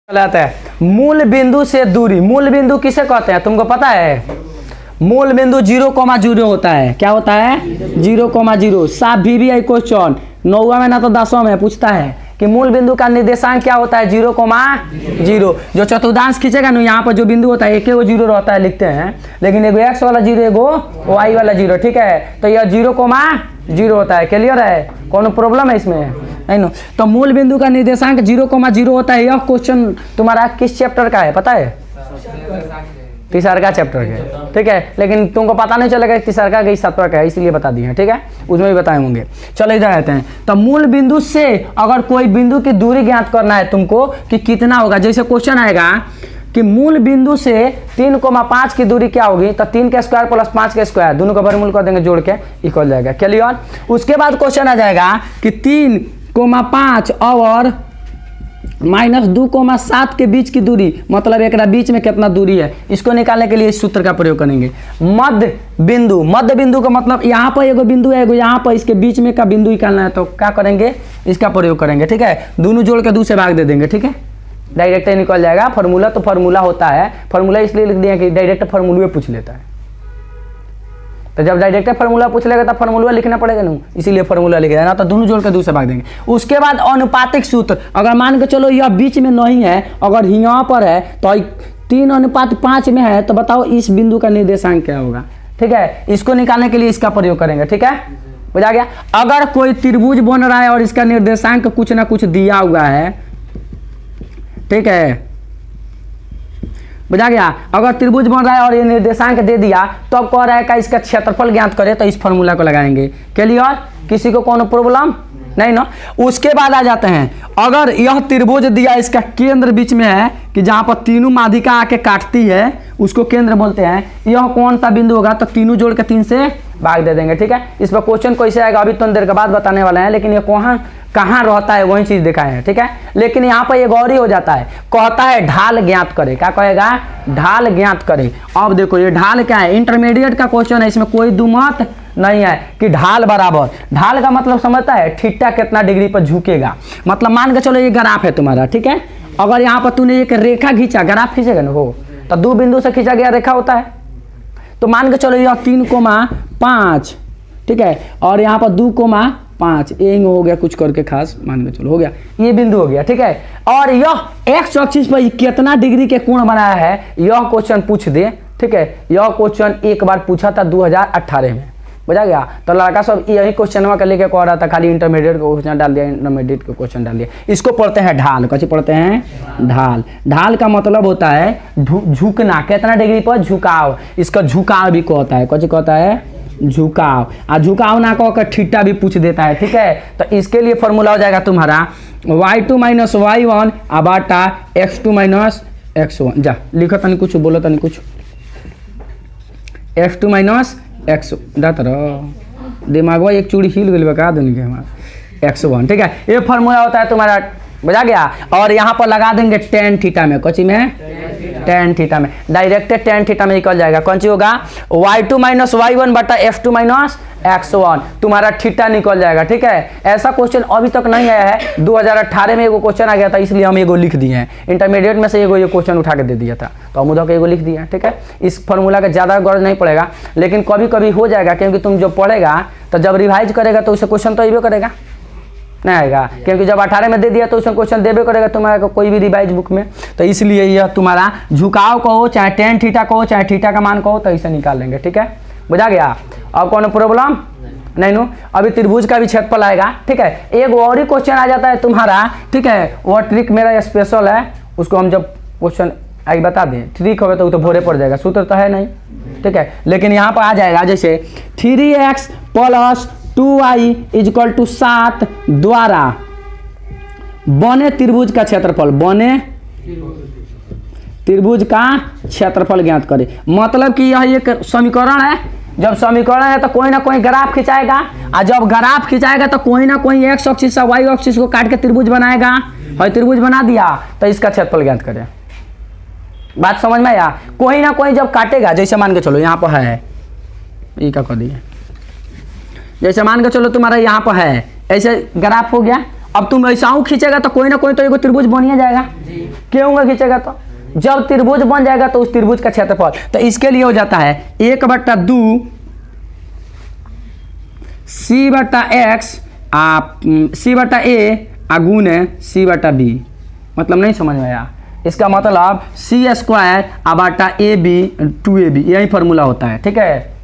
कहलाता है मूल बिंदु से दूरी। मूल बिंदु किसे कहते हैं तुमको पता है? मूल बिंदु 0,0 होता है। क्या होता है? 0,0। साफ VBI क्वेश्चन 9वां में ना तो 10वां में पूछता है कि मूल बिंदु का निर्देशांक क्या होता है? 0,0। जो चतुर्थांश खींचेगा ना यहाँ पर जो बिंदु होता है एक वो 0 रहता है लिखते हैं, लेकिन एगो x वाला 0 एगो y वाला 0। ठीक है, तो यह 0,0 होता है। क्लियर है? कौन प्रॉब्लम है इसमें? नहीं नो। तो मूल बिंदु का निर्देशांक 0,0 होता है। यह क्वेश्चन तुम्हारा किस चैप्टर का है पता है? तीसरा चैप्टर का। ठीक है, लेकिन तुमको पता नहीं चलेगा तीसरा का 7वां का है, इसलिए बता दिए। ठीक है, उसमें भी बताए होंगे। चलो इधर आते हैं। तो मूल बिंदु से अगर कोई बिंदु की दूरी ज्ञात करना है तुमको कि कितना होगा, जैसे क्वेश्चन आएगा कि मूल बिंदु से 3,5 की दूरी क्या होगी, तो 3 का स्क्वायर प्लस 5 का स्क्वायर दोनों का वर्गमूल कर देंगे जोड़ के इक्वल जाएगा। क्लियर? उसके बाद क्वेश्चन आ जाएगा कि 3,5 और -2,7 के बीच की दूरी, मतलब एक बीच में कितना दूरी है, इसको निकालने के लिए इस सूत्र का प्रयोग करेंगे। मध्य बिंदु। मध्य बिंदु का मतलब यहाँ पर एगो बिंदु है, एगो यहाँ पर, इसके बीच में का बिंदु निकालना है तो क्या करेंगे? इसका प्रयोग करेंगे। ठीक है, दोनों जोड़ के 2 से भाग दे देंगे। ठीक है, डायरेक्ट निकल जाएगा। फार्मूला तो फार्मूला होता है, फार्मूला इसलिए लिख दिया कि डायरेक्ट फार्मूले पूछ लेता है। तो जब डायरेक्ट फार्मूला पूछ लेगा तब फार्मूला लिखना पड़ेगा ना, इसीलिए फार्मूला लिख देना। तो दोनों जोड़ के 2 से भाग देंगे। उसके बाद अनुपातिक सूत्र। अगर मान के चलो यह बीच में नहीं है, अगर यहाँ पर है तो 3:5 में है, तो बताओ इस बिंदु का निर्देशांक क्या होगा? ठीक है, इसको निकालने के लिए इसका प्रयोग करेंगे। ठीक है, बुझा गया? अगर कोई त्रिभुज बन रहा है और इसका निर्देशांक कुछ ना कुछ दिया हुआ है, ठीक है, बुझा गया? अगर त्रिभुज बन रहा है और ये निर्देशांक दे दिया तो अब कह रहा है कि इसका क्षेत्रफल ज्ञात करे, तो इस फॉर्मूला को लगाएंगे। क्लियर? किसी को कौन प्रॉब्लम नहीं ना? उसके बाद आ जाते हैं, अगर यह त्रिभुज दिया, इसका केंद्र बीच में है कि जहां पर तीनों माध्यिका आके काटती है, उसको केंद्र बोलते हैं। यह कौन सा बिंदु होगा? तो तीनों जोड़ के 3 से भाग दे देंगे। ठीक है, इस पर क्वेश्चन कैसे आएगा अभी थोड़ी देर के बाद बताने वाले हैं, लेकिन ये कहाँ रहता है वही चीज दिखाए हैं। ठीक है, लेकिन यहाँ पर ये गौरी हो जाता है, कहता है ढाल ज्ञात करे। क्या कहेगा? ढाल ज्ञात करे। अब देखो ये ढाल क्या है? इंटरमीडिएट का क्वेश्चन है, इसमें कोई दुमत नहीं है कि ढाल बराबर। ढाल का मतलब समझता है थीटा कितना डिग्री पर झुकेगा। मतलब मान के चलो ये ग्राफ है तुम्हारा। ठीक है, अगर यहाँ पर तूने एक रेखा खींचा, ग्राफ खींचेगा ना हो, तो 2 बिंदु से खींचा गया रेखा होता है। तो मान के चलो यह 3,5, ठीक है, और यहाँ पर 2,5 ये हो गया, कुछ करके खास मान के चलो हो गया, ये बिंदु हो गया। ठीक है, और यह एक्स एक्सिस पर कितना डिग्री के कोण बनाया है, यह क्वेश्चन पूछ दे। ठीक है, यह क्वेश्चन एक बार पूछा था 2018 में, बुझा गया? तो लड़का सब यही क्वेश्चन का लेके कह रहा था, खाली इंटरमीडिएट का क्वेश्चन डाल दिया, इंटरमीडिएट का क्वेश्चन डाल दिया। इसको पढ़ते हैं ढाल। कैसे पढ़ते हैं? ढाल। ढाल का मतलब होता है झुकना, कितना डिग्री पर झुकाव, इसका झुकाव भी कहता है। कैसे कहता है? झुकाव। और झुकाव ना कह कर थीटा भी पूछ देता है। ठीक है, तो इसके लिए फॉर्मूला हो जाएगा तुम्हारा y2 - y1 बटा x2 - x1। जा लिखो तनी कुछ, बोलो तनी कुछ। x2 - x दिमाग एक चूड़ी हिल गई बका देने के हमारा x1। ठीक है, ये फॉर्मूला होता है तुम्हारा, बुझा गया? और यहाँ पर लगा देंगे tan थीटा में। कौन सी में? tan थीटा में। डायरेक्ट tan थीटा में निकल जाएगा। कौन सी होगा? y2 - y1 बटा x2 - x1, तुम्हारा थीटा निकल जाएगा। ठीक है, ऐसा क्वेश्चन अभी तक नहीं आया है। 2018 में एगो क्वेश्चन आ गया था, इसलिए हम एगो लिख दिए हैं। इंटरमीडिएट में से एगो ये क्वेश्चन उठा के दे दिया था, तो हम उधर एगो लिख दिया। ठीक है, इस फॉर्मूला का ज़्यादा गौर नहीं पड़ेगा, लेकिन कभी कभी हो जाएगा, क्योंकि तुम जब पढ़ेगा तो जब रिवाइज करेगा तो उसे क्वेश्चन तो आइबे करेगा, नहीं आएगा? क्योंकि जब 18 में दे दिया तो उसमें क्वेश्चन देबे करेगा तुम्हारा कोई भी रिवाइज बुक में। तो इसलिए यह तुम्हारा झुकाव कहो, चाहे tan थीटा कहो, चाहे थीटा का मान कहो, तो इसे निकाल लेंगे। ठीक है, बुझा गया? अब कौन प्रॉब्लम नहीं नो? अभी त्रिभुज का भी क्षेत्रफल आएगा। ठीक है, एक और ही क्वेश्चन आ जाता है तुम्हारा। ठीक है, वो ट्रिक मेरा स्पेशल है, उसको हम जब क्वेश्चन आई बता दें। ट्रिक होगा तो भोरे पड़ जाएगा, सूत्र तो है नहीं। ठीक है, लेकिन यहाँ पर आ जाएगा जैसे 3x + 2y = 7 द्वारा बने त्रिभुज का क्षेत्रफल। बने त्रिभुज का क्षेत्रफल ज्ञात करें। मतलब कि यह एक समीकरण है। जब समीकरण है तो कोई ना कोई ग्राफ खिंचाएगा, और जब ग्राफ खिंचाएगा तो कोई ना कोई एक्स एक्सिस और वाई एक्सिस को काट के त्रिभुज बनाएगा। और त्रिभुज बना दिया तो इसका क्षेत्रफल ज्ञात करें। बात समझ में आया? कोई ना कोई जब काटेगा, जैसे मान के चलो यहाँ पर है, ये क्या कर दिया, जैसे मान के चलो तुम्हारा यहाँ पर है, ऐसे ग्राफ हो गया। अब तुम ऐसा खींचेगा तो कोई ना कोई तो एगो त्रिभुज बनिए जाएगा। क्यों उंगली खींचेगा? तो जब त्रिभुज बन जाएगा तो उस त्रिभुज का क्षेत्रफल, तो इसके लिए हो जाता है 1/2 C/X C/A गुने C/B। मतलब नहीं समझ में आया? इसका मतलब C² AB 2AB, यही फॉर्मूला होता है। ठीक है,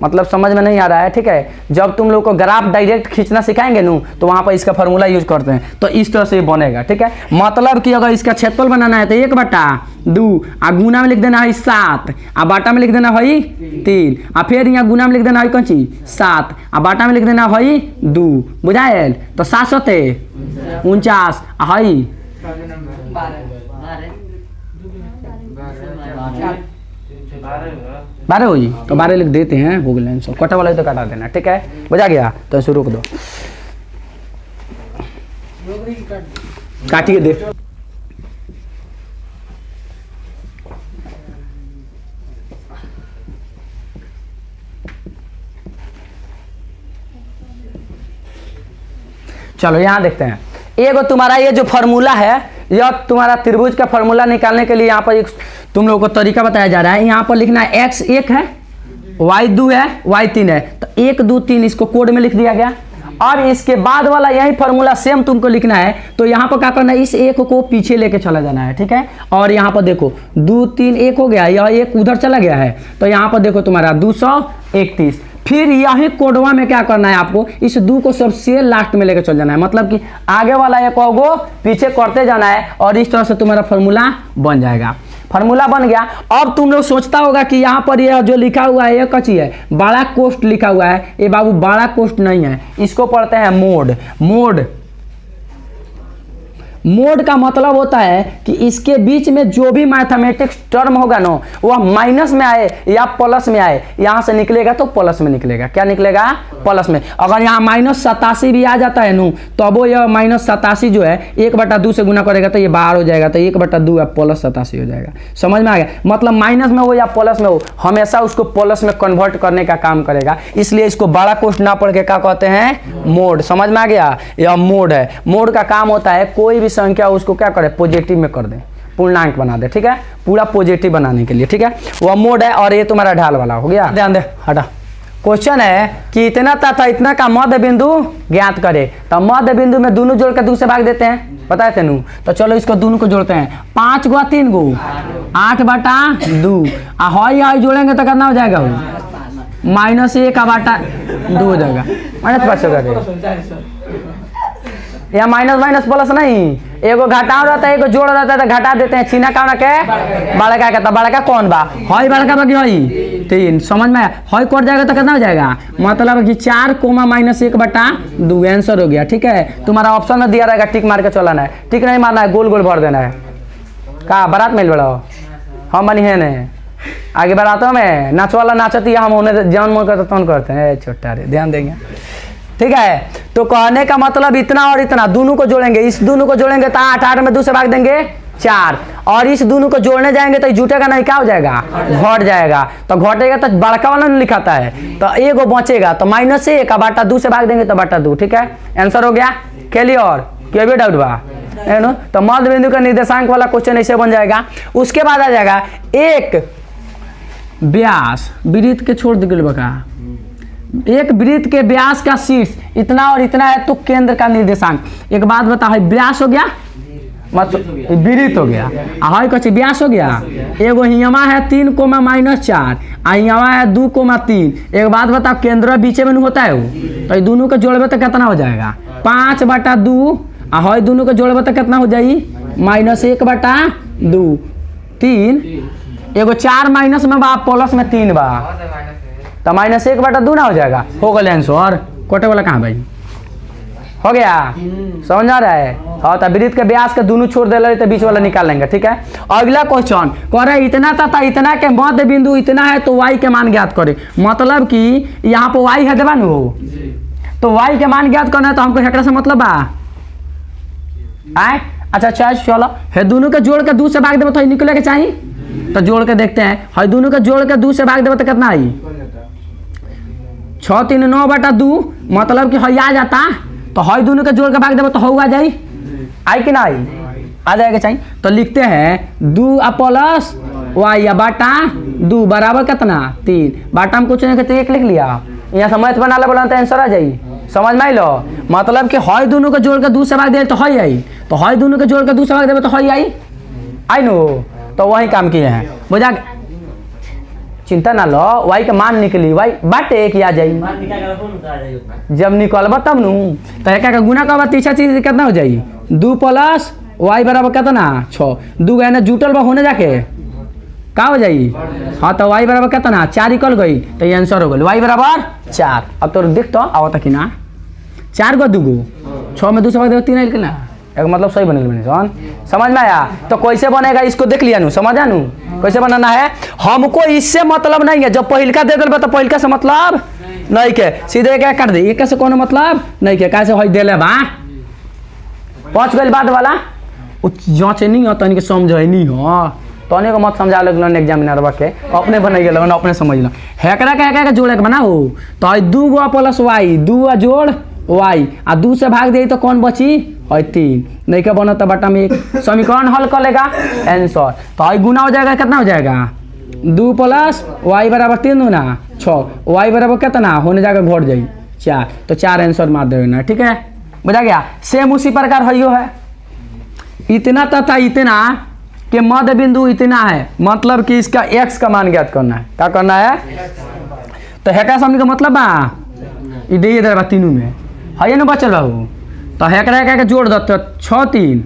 मतलब समझ में नहीं आ रहा है? ठीक है, जब तुम लोग को ग्राफ डायरेक्ट खींचना सिखाएंगे नू तो वहां पर इसका फॉर्मूला यूज करते हैं, तो इस तरह से ये बनेगा। ठीक है, मतलब कि अगर इसका क्षेत्रफल बनाना है तो 1/2 गुना में लिख देना है 7 बाटा में लिख देना है 3 फिर यहाँ गुना में लिख देना है कौन चीज 7 बाटा में लिख देना है 2। बुझाएल? तो 7 49 है 12 हो जी, तो 12 लिख देते हैं, हो गया आंसर। कटा वाला तो काटा देना। ठीक है, बुझा गया? तो इसे रोक दो, काटिए दे। चलो यहाँ देखते हैं, एगो तुम्हारा ये जो फॉर्मूला है, यह तुम्हारा त्रिभुज का फॉर्मूला निकालने के लिए यहाँ पर एक तुम लोगों को तरीका बताया जा रहा है। यहाँ पर लिखना है x 1 है, y 2 है, y 3 है। तो 1 2 3 इसको कोड में लिख दिया गया। और इसके बाद वाला यही फॉर्मूला सेम तुमको लिखना है। तो यहाँ पर क्या करना है, इस 1 को पीछे लेके चला जाना है। ठीक है, और यहाँ पर देखो 2 3 1 हो गया, यह 1 उधर चला गया है, तो यहाँ पर देखो तुम्हारा 231। फिर यही कोडवा में क्या करना है आपको, इस 2 को सबसे लास्ट में लेकर चल जाना है। मतलब कि आगे वाला एक को पीछे करते जाना है, और इस तरह से तुम्हारा फॉर्मूला बन जाएगा। फॉर्मूला बन गया। अब तुम लोग सोचता होगा कि यहाँ पर यह जो लिखा हुआ है ये कची है, बड़ा कोष्ठ लिखा हुआ है। ये बाबू बड़ा कोष्ठ नहीं है, इसको पढ़ते हैं मोड। मोड का मतलब होता है कि इसके बीच में जो भी मैथमेटिक्स टर्म होगा ना, वह माइनस में आए या प्लस में आए, यहां से निकलेगा तो प्लस में निकलेगा। क्या निकलेगा? प्लस में। अगर यहाँ -87 भी आ जाता है नू, तो अब यह -87 जो है 1/2 से गुना करेगा तो ये बाहर हो जाएगा, तो 1/2 प्लस 87 हो जाएगा। समझ में आ गया? मतलब माइनस में हो या प्लस में हो, हमेशा उसको प्लस में कन्वर्ट करने का काम करेगा। इसलिए इसको बड़ा कोष्ठ ना पढ़ के क्या कहते हैं? मोड। समझ में आ गया? यह मोड है। मोड का काम होता है कोई भी संख्या उसको क्या करे, पॉजिटिव में कर दे, पूर्णांक बना दे। ठीक है, पूरा पॉजिटिव बनाने के लिए। ठीक है, वह मोड है। और ये तुम्हारा ढाल वाला हो गया। ध्यान दे, हटा। क्वेश्चन है कि इतना तथा इतना का मध्य बिंदु ज्ञात करे। तो मध्य बिंदु में दोनों जोड़ के 2 से भाग देते हैं, बताए थे नू। तो चलो इसको दोनों को जोड़ते हैं। 5 गुआ 3 गो 8/2 हाई जोड़ेंगे तो कितना हो जाएगा? -1/2 हो जाएगा। -5 होगा। या माइनस प्लस नहीं, एगो घटाव रहता है, एगो जोड़ रहता है, तो घटा देते हैं। छीना का के बड़का का, तो बड़का कौन बा? हई बड़का बाकी हई 3। समझ में? हई कट जाएगा तो कितना हो जाएगा? मतलब कि 4 -1/2 आंसर हो गया। ठीक है, तुम्हारा ऑप्शन में दिया रहेगा, टिक मार के चलाना है। टिक नहीं मारना है, गोल गोल भर देना है। का बारात में बढ़ाओ, हम बनी है न आगे बारातों में नाच वाला नाचती है, हम उन्हें जौन मन करते तौन करते हैं। छोटा रे, ध्यान देंगे। ठीक है, तो कहने का मतलब इतना और इतना दोनों को जोड़ेंगे। इस दोनों को जोड़ेंगे तो 8 में 2 से भाग देंगे 4, और इस दोनों को जोड़ने जाएंगे तो जुटेगा नहीं, क्या हो जाएगा? घट जाएगा। तो घटेगा तो बड़का वाला नहीं लिखाता है, तो एगो बचेगा, तो -1/2 से भाग देंगे तो 2। ठीक है, आंसर हो गया। क्लियर? क्या भी डाउट बा? तो मध्य बिंदु का निर्देशांक वाला क्वेश्चन ऐसे बन जाएगा। उसके बाद आ जाएगा एक व्यास, वृत्त के छोड़ दिल बका, एक वृत्त के व्यास का शीर्ष इतना और इतना है तो केंद्र का निर्देशांक। एक बात बताओ, व्यास हो गया मतलब वृत्त हो गया, हाई कछ व्यास हो गया। एगो हियमा है 3, -4, हियमा है 2, 3। एक बात बताओ, केंद्र बीच में होता है वो, तो ये दोनों को जोड़बे तो कितना हो जाएगा? 5/2। हाई दोनों को जोड़बे तो कितना हो जाएगी? -1/2 3। एगो 4 माइनस में बा, प्लस में 3 बा, तो -1/2 ना हो जाएगा। हो गया आंसर। कोटे वाला कहाँ भाई? हो गया? समझ आ रहा है? हाँ, तो वृत्त के व्यास के दोनों छोड़ दे, तो बीच वाला निकाल लेंगे। ठीक है, अगला क्वेश्चन कह रहे इतना तथा इतना के मध्य बिंदु इतना है तो y के मान ज्ञात करे। मतलब कि यहाँ पर y है देवा नु, तो y के मान ज्ञात करना है, तो हमको हेकड़ा से मतलब बा आए। अच्छा चलो, है दोनों के जोड़ के 2 से भाग देव तो निकले के चाहिए, तो जोड़ के देखते हैं। है दोनों के जोड़ के 2 से भाग देव तो कितना आई? 6 3 9/2। मतलब कि हई आ जाता, तो हई दोनों के जोड़ के भाग देव तो हऊ आ जाई, आई कि ना आई? आ जाएगा चाहिए। तो लिखते हैं 2 प्लस वाई या बाटा 2 बराबर कितना 3, बाटा में कुछ नहीं कहते 1 लिख लिया। यहाँ से मैथ बना ला बोला तो आंसर आ जाई, समझ में आई लो। मतलब कि हई दोनों को जोड़ के 2 से भाग दे तो हई आई, तो हई दोनों को जोड़ के 2 से भाग देवे तो हई आई नो। तो वही काम किए हैं, बुझा। चिंता ना लो, वाई का मान निकली, वाई बाटे एक आ जाई, जब निकलबा तब नू। तो एक का गुना करबा तीसरा चीज कितना हो जाई 2 प्लस वाई बराबर कितना 6, 2 गए ना जुटल बा होने जाके का हो जाई। हाँ तो वाई बराबर कितना 4 निकल गई, तो ये आंसर हो गई वाई बराबर 4। अब तो देख तो आवता कि ना 4 गो 2 गो 6 में 2 से भाग दे 3 निकलना, एक मतलब सही बनेगा बने सन, समझ में आया। तो कैसे बनेगा इसको देख लिया नू, समझ आनू कैसे बनाना है। हमको इससे मतलब नहीं है, जब पहिलका दे दिल तो पहिलका से मतलब नहीं के, सीधे क्या कर दे, एक से कोनो मतलब नहीं के, कैसे हो दिले बा 5 गल बाद वाला जांच नहीं हो तनिक समझ नहीं हो, तने को मत समझा लगल एग्जामिनर के, अपने बन गए अपने समझ लो। हेकड़ा के जोड़े के बनाओ तो 2 गो प्लस वाई 2 जोड़ वाई आ 2 से भाग दे तो कौन बची है 3, नहीं के बना तो बटा में 1, समीकरण हल कर लेगा आंसर। तो गुना हो जाएगा कितना हो जाएगा 2 प्लस वाई बराबर 3 गुना 6, वाई बराबर कितना होने जाकर घट जाई 4, तो 4 आंसर मार देना, ठीक है बुझा गया। सेम उसी प्रकार है, इतना तथा इतना के मध्य बिंदु इतना है, मतलब कि इसका x का मान ज्ञात करना है। क्या करना है, तो हेकड़ा समझ का मतलब बा दे दे तीनों में है ना बचल बाबू। तो हेकड़ा के जोड़ दो तो 6 3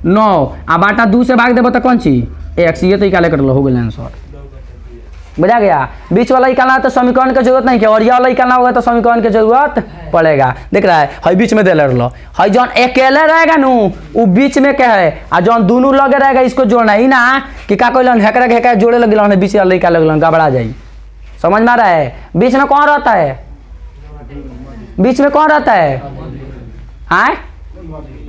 9 आ बाटा 2 से भाग देव तो कौन सी x, ये तो निकाले कर लो हो गया आंसर, बुझा गया। बीच वाला निकालना है तो समीकरण की जरूरत नहीं है, और ये वाला निकालना होगा तो समीकरण की जरूरत पड़ेगा। देख रहा है हई बीच में दे लो, हई जौन अकेले रहेगा नू वो बीच में क्या है, और जौन दोनों लगे रहेगा इसको जोड़ना ही ना कि का कोई हेकड़ा के हेकड़ा जोड़े लगे बीच वाला निकाले लगे गड़बड़ा जाई, समझ में आ रहा है। बीच में कौन रहता है, बीच में कौन रहता है आए,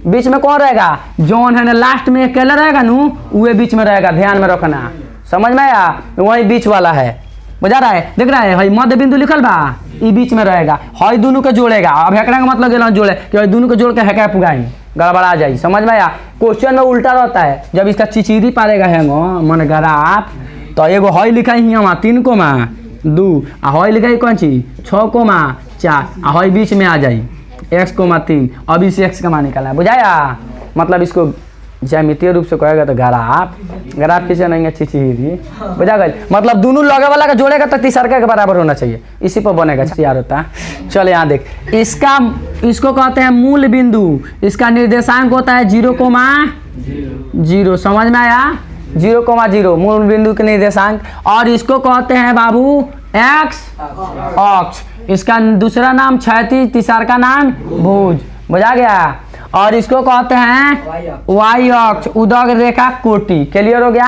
बीच में कौन रहेगा, जौन है ना लास्ट में अकेले रहेगा नू वो बीच में रहेगा, ध्यान में रखना, समझ में आया। वही बीच वाला है, बुझा रहा है। देख रहा है हई मध्य बिंदु लिखल बा ये बीच में रहेगा, हई दोनों के जोड़ेगा। अब हेकड़ा का मतलब गेला जोड़े कि हई दोनों के जोड़ के हेकड़ा पुगाई गड़बड़ा जाई, समझ में आया। क्वेश्चन में उल्टा रहता है, जब इसका चिचिरी पारेगा है मन गराफ, तो एगो हई लिखा ही 3 कोमा 2 आ हई लिखा ही कौन सी 6 कोमा 4 आ हई बीच में आ जाई x कोमा 3। अब इस x का मान निकालना है, बुझाया। मतलब इसको ज्यामितीय रूप से कहेगा तो ग्राफ किसे नहीं अच्छी चीज, बुझा गई। मतलब दोनों लगे वाला का जोड़ेगा तो तीसरा के बराबर होना चाहिए, इसी पर बनेगा यार होता। चल यहाँ देख, इसको कहते हैं मूल बिंदु, इसका निर्देशांक होता है 0,0, समझ में आया 0,0 मूल बिंदु के निर्देशांक। और इसको कहते हैं बाबू x अक्ष, इसका दूसरा नाम क्षैतिज, तीसरा का नाम भुज, बुझा गया। और इसको कहते हैं y अक्ष, उदग रेखा कोटि। क्लियर हो गया,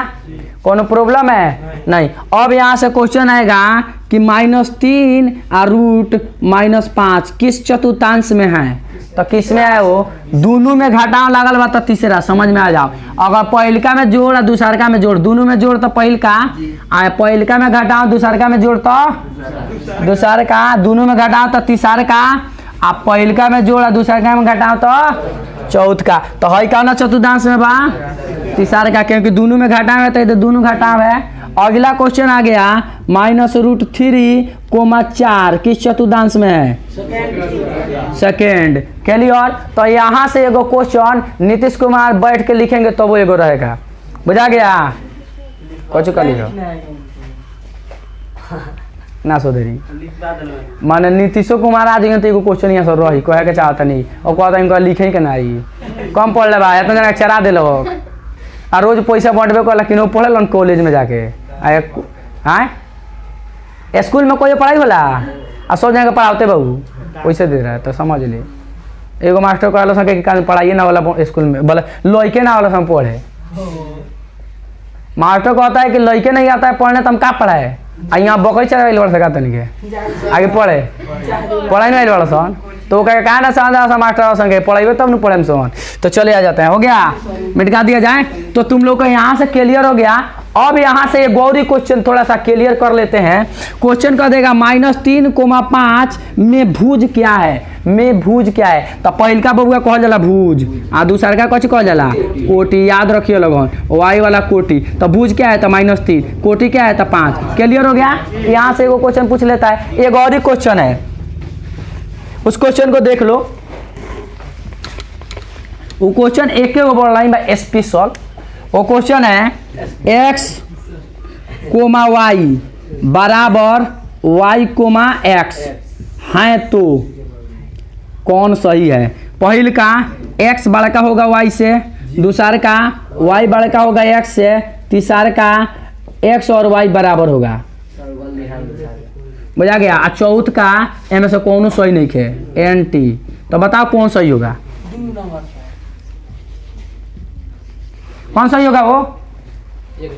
कोनो प्रॉब्लम है नहीं। अब यहाँ से क्वेश्चन आएगा कि -3 और √-5 किस चतुर्थांश में है, तो किस में है वो, दोनों में घटाव लागल बा तो तीसरा, समझ में आ जाओ। अगर पहिलका में जोड़ और दूसरका में जोड़, दोनों में जोड़ तो पहिलका, आ पहिलका में घटाव दूसरका में जोड़ तो दूसरका, दोनों में घटाव तो तीसरका, आ पहिलका में जोड़ और दूसरका में घटाव तो चौथा। तो हई का ना चतुर्थांश में बा तीसरका, क्योंकि दोनों में घटाव है तो दोनों घटाव है। अगला क्वेश्चन आ गया -√3,4 किस चतुर्थांश में है, सेकेंड। क्लियर। तो यहाँ से एगो क्वेश्चन नीतीश कुमार बैठ के लिखेंगे तो वो एगो रहेगा, बुझा गया। कुछ कर लियो ना सोधरी माने नीतीशो कुमार आ जाएंगे तो एगो क्वेश्चन यहाँ से रही कहे के चाहता नहीं, और कहता इनका लिखे के ना कम पढ़ ले बा, इतना जना चरा दे लो आ रोज पैसा बांटबे कर, लेकिन वो पढ़े कॉलेज में जाके आए स्कूल में कोई पढ़ाई होला आ सब जगह पढ़ाते बाबू पैसे दे रहा है, तो समझ ले। एगो मास्टर कहल सके कि पढ़ाइए ना वाला स्कूल में, बोले लड़के ना वाला सब पढ़े। मास्टर कहता है कि लड़के नहीं आता है पढ़ने तो हम का पढ़ाए, आ यहाँ बकरी चढ़ा बड़ा सका तनिक आगे पढ़े पढ़ाई नहीं बड़ा सन, तो कहा ना सा मास्टर संगे पढ़ेबे तब न पढ़े सन। तो चले आ जाते हैं, हो गया मिटका दिया जाए। तो तुम लोग का यहाँ से क्लियर हो गया। अब यहाँ से ये गौरी क्वेश्चन थोड़ा सा क्लियर कर लेते हैं। क्वेश्चन का देगा -3,5 में भुज क्या है, में भुज क्या है। तो पहल का बबुआ कहल जाला भुज, आ दूसर का कच कहल जाला कोटि। याद रखिए लोगन, वाई वाला कोटि। तो भुज क्या है तो -3, कोटि क्या है तो 5। क्लियर हो गया। यहाँ से एगो क्वेश्चन पूछ लेता है, ये गौरी क्वेश्चन है, उस क्वेश्चन को देख लो। वो क्वेश्चन एक बोल रहा है स्पेशल। वो क्वेश्चन है x, y बराबर y, x है तो कौन सही है। पहल का x बड़का होगा y से, दूसर का y बड़का होगा x से, तीसर का x और y बराबर होगा। बुझा गया। और चौथ का इनमें से कौन सही नहीं है, NT। तो बताओ कौन सही होगा, कौन सही होगा। वो एक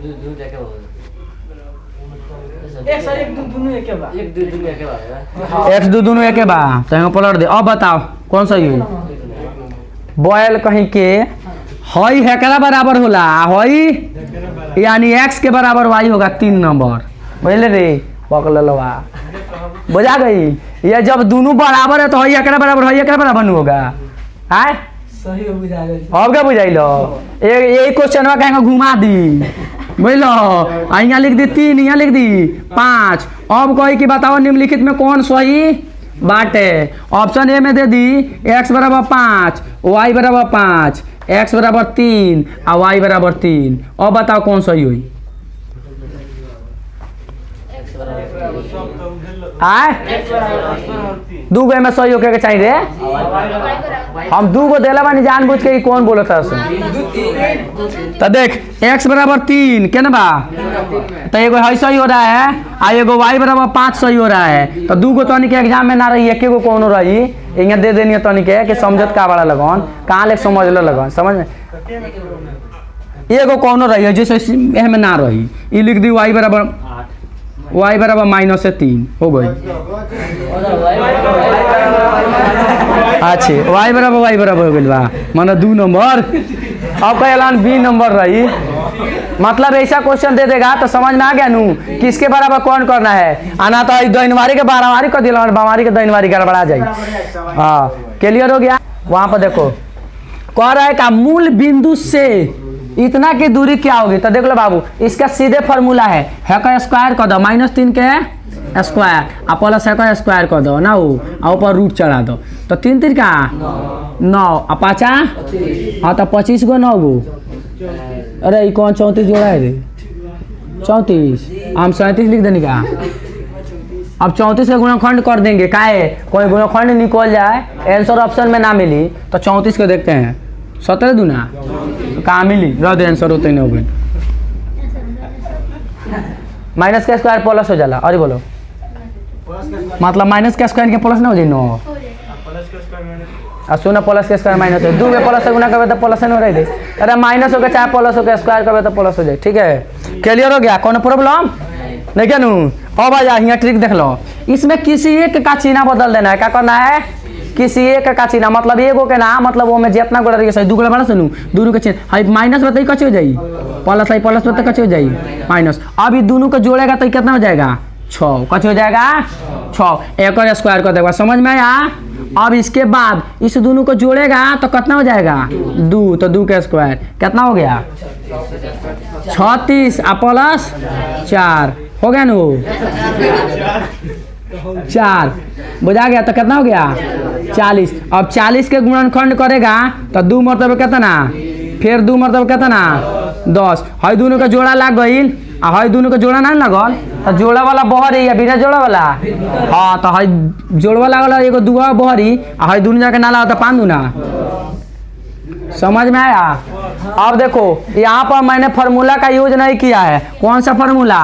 दो दोनों एक बा तो पलट दे। अब बताओ कौन सही हुई। बॉयल कहीं के हई हेकरा बराबर होला, हई यानी x के बराबर y होगा 3 नंबर। बुझले रे, पकड़ लवा, बुझा गई। ये जब दोनों बराबर है तो हई हेकरा बराबर, हई हेकरा बराबर नहीं होगा। है सही हो बुझा गई। अब क्या बुझाइलो, यही क्वेश्चन कहेंगे घुमा दी, बुझलो। यहाँ लिख दी 3, यहाँ लिख दी 5। अब कही कि बताओ निम्नलिखित में कौन सही बाटे। ऑप्शन ए में दे दी x बराबर 5, y बराबर 5, x बराबर 3 और y बराबर 3। अब बताओ कौन सही हुई। दू गो में सही होके चाहिए रे। हम दू गो देला बानी जानबूझ के कि कौन बोलत है। तो देख x बराबर 3 के ना बा, तो एगो है सही हो रहा है आ एगो y बराबर 5 सही हो रहा है। तो दू गो तनिक एग्जाम में ना रही, एक गो कौन रही। यहाँ दे देनी तनिक कि समझत का बड़ा लगन, कहाँ ले समझ लो लगन, समझ में। एगो कौन रही है जैसे में ना रही, ये लिख दी y बराबर -3 हो गई। अच्छा y बराबर हो गई बा, माना 2 नंबर। अब कहलान B नंबर रही। मतलब ऐसा क्वेश्चन दे देगा तो समझ में आ गया नू किसके बराबर कौन करना है। आना तो दैनवारी के बारहवारी कर दिला, बारहवारी के दैनवारी गड़बड़ा जाए। हाँ क्लियर हो गया। वहां पर देखो कह रहा है का मूल बिंदु से इतना की दूरी क्या होगी। तो देख लो बाबू, इसका सीधे फॉर्मूला है का स्क्वायर कर दो, -3 के स्क्वायर आ प्लस का स्क्वायर कर दो ना, वो ऊपर रूट चढ़ा दो। तो 3 3 का 9 आ 5 हाँ तो 25 गो 9 गो। अरे ये कौन 34 जोड़ा है रे, 34 हम 37 लिख देने का। अब 34 का गुणनखंड कर देंगे, का है कोई गुणनखंड निकल जाए आंसर ऑप्शन में ना मिली तो 34 को देखते हैं। 17 दूना कहाँ मिली, रह दे आंसर होते नहीं हो गए। माइनस का स्क्वायर प्लस हो जाला। अरे बोलो मतलब माइनस का स्क्वायर के प्लस ना हो जाए। नो सुना प्लस के स्क्वायर माइनस है, 2 के प्लस से गुना करबे तो प्लस नहीं रह दे। अरे माइनस हो के चाहे प्लस हो के स्क्वायर करबे तो प्लस हो जाए। ठीक है क्लियर हो गया, कौन प्रॉब्लम नहीं क्या नू। अब आ जा यहाँ ट्रिक देख लो। इसमें किसी एक का चिन्ह बदल देना है। क्या करना है, किसी एक का चिन्ह, मतलब एगो के ना, मतलब वो में जितना गोड़ा रही दू गोड़ा बड़ा सुनू दोनों के चिन्ह हाई माइनस बताइए कच्चे हो जाई, प्लस है प्लस बताइए कच्चे हो जाई माइनस। अब ये दोनों को जोड़ेगा तो कितना हो जाएगा 6, कच्चे हो जाएगा 6। एक और स्क्वायर कर देगा, समझ में आया। अब इसके बाद इस दोनों को जोड़ेगा तो कितना हो जाएगा 2, तो 2 का स्क्वायर कितना हो गया 36 आ प्लस 4 हो गया नो 4 बुझा गया। तो कितना हो गया 40। अब 40 के गुणनखंड करेगा तो 2 मरतबे कितना, फिर 2 मरतबे कितना 10। हई दोनों का जोड़ा लग गई आ हई दोनों का जोड़ा ना लगल तो जोड़ा वाला बहरी या बिना जोड़ा वाला। हाँ तो हई जोड़वा लागल एगो दुआ बहरी आ हई दोनों जाके ना लगा तो 5 दूना। समझ में आया। अब देखो यहाँ पर मैंने फार्मूला का यूज नहीं किया है। कौन सा फार्मूला,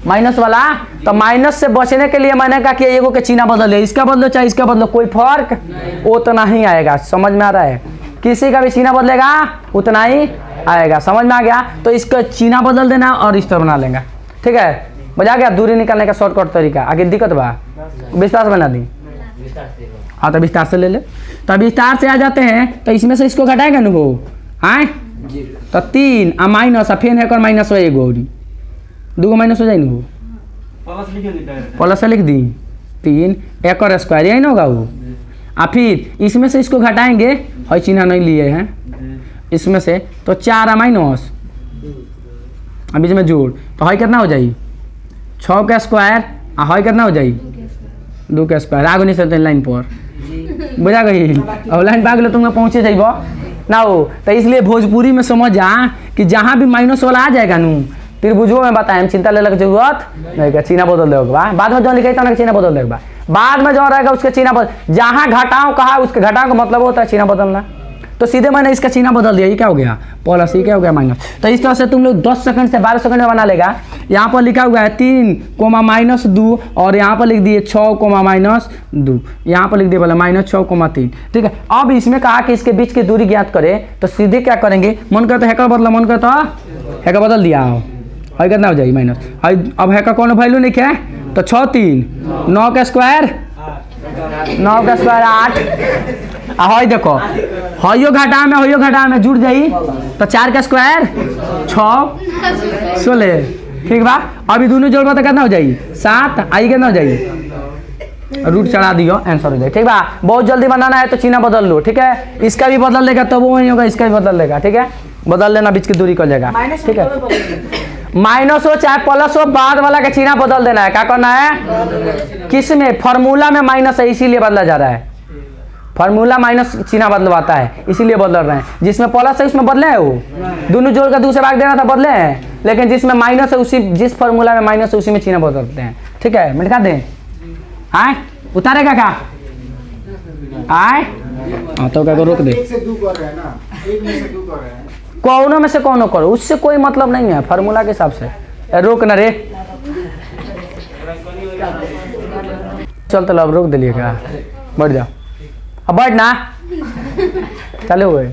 माइनस वाला। तो माइनस से बचने के लिए मैंने कहा कि एगो के चिन्ह बदल है, इसका बदलो चाहे इसका बदलो, कोई फर्क उतना ही आएगा। समझ में आ रहा है, किसी का भी चिन्ह बदलेगा उतना ही आएगा। समझ में आ गया। तो इसका चिन्ह बदल देना और इस तरह बना लेंगे। ठीक है बजा गया। दूरी निकालने का शॉर्टकट तरीका। आगे दिक्कत बा विस्तार से बना दी। हाँ तो विस्तार से ले ले। तो विस्तार से आ जाते हैं तो इसमें से इसको घटाएगा ना वो। हाँ तो 3 आ माइनस आ फेन है माइनस एगो और 2 माइनस हो जाए ना प्लस लिख दी 3 एक स्क्वायर यही ना होगा वो। आ फिर इसमें से इसको घटाएंगे है चिन्ह नहीं लिए हैं इसमें से तो 4 आ माइनस अब बीच में जोड़ तो है कितना हो जाए 6 का स्क्वायर आ है कितना हो जाए 2 का स्क्वायर आगे नहीं चलते लाइन पर बुझा गई अब लाइन पर अगले तुम पहुँचे जाइब ना हो। तो इसलिए भोजपुरी में समझ जा कि जहाँ भी माइनस वाला आ जाएगा नू त्रिभुजों में बताएं चिंता लेने की जरूरत नहीं का चिन्ह बदल देगा बाद में जो लिखे तो चिन्ह बदल देगा बाद में जो रहेगा उसके चिन्ह बदल जहाँ घटाओ कहा उसके घटाओ का मतलब होता है चिन्ह बदलना। तो सीधे मैंने इसका चिन्ह बदल दिया ये क्या हो गया प्लस ये क्या हो गया माइनस। तो इस तरह से तुम लोग 10 सेकंड से 12 सेकंड में बना लेगा। यहाँ पर लिखा हुआ है 3 कोमा माइनस 2 और यहाँ पर लिख दिए 6 कोमा माइनस 2 यहाँ पर लिख दिए बोला माइनस 6 कोमा 3 ठीक है। अब इसमें कहा कि इसके बीच की दूरी ज्ञात करें तो सीधे क्या करेंगे मन करता है बदला मन करता है बदल दिया है कितना हो जाएगी माइनस अब है का कौन वैल्यू नहीं क्या तो 6 3 9 का स्क्वायर 8 है देखो हयो घटा में जुड़ जाई तो 4 का स्क्वायर 6 16 ठीक बा। अभी दोनों जोड़बा तो कितना हो जाई 7 आई कितना हो जाई रूट चढ़ा दियो आंसर हो जाए ठीक बा। बहुत जल्दी बनाना है तो चिन्ह बदल लो ठीक है। इसका भी बदल लेगा तब वो वही होगा इसका भी बदल लेगा ठीक है। बदल लेना बीच की दूरी कर जाएगा ठीक है। माइनस हो चाहे प्लस हो बाद वाला का चिन्ह बदल देना है। क्या करना है किस में फॉर्मूला में माइनस है इसीलिए बदला जा रहा है। फॉर्मूला माइनस चिन्ह बदलवाता है इसीलिए बदल रहे हैं। जिसमें प्लस है उसमें बदले है वो दोनों जोड़ का दूसरे भाग देना था बदले हैं लेकिन जिसमें माइनस है उसी जिस फॉर्मूला में माइनस है उसी में चिन्ह बदलते हैं ठीक है। मिटा दें आए उतारेगा क्या आए तो क्या रोक दे कौनों में से कौनों करो उससे कोई मतलब नहीं है फार्मूला के हिसाब से रोक ना रे चल तो अब रोक दिलिए क्या बैठ जाओ अब बैठ ना चलो हुए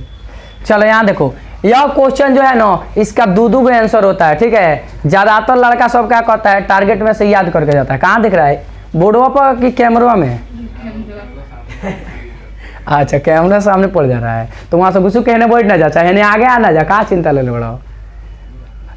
चलो यहाँ देखो यह क्वेश्चन जो है ना इसका दो का आंसर होता है ठीक है। ज्यादातर लड़का सब क्या करता है टारगेट में से याद करके जाता है। कहाँ दिख रहा है बोर्डवा पर कि कैमरा में अच्छा कैमरा सामने पड़ जा रहा है तो वहां से घुसू कहने बैठ ना जा चाहे आगे आना जा कहाँ चिंता ले लो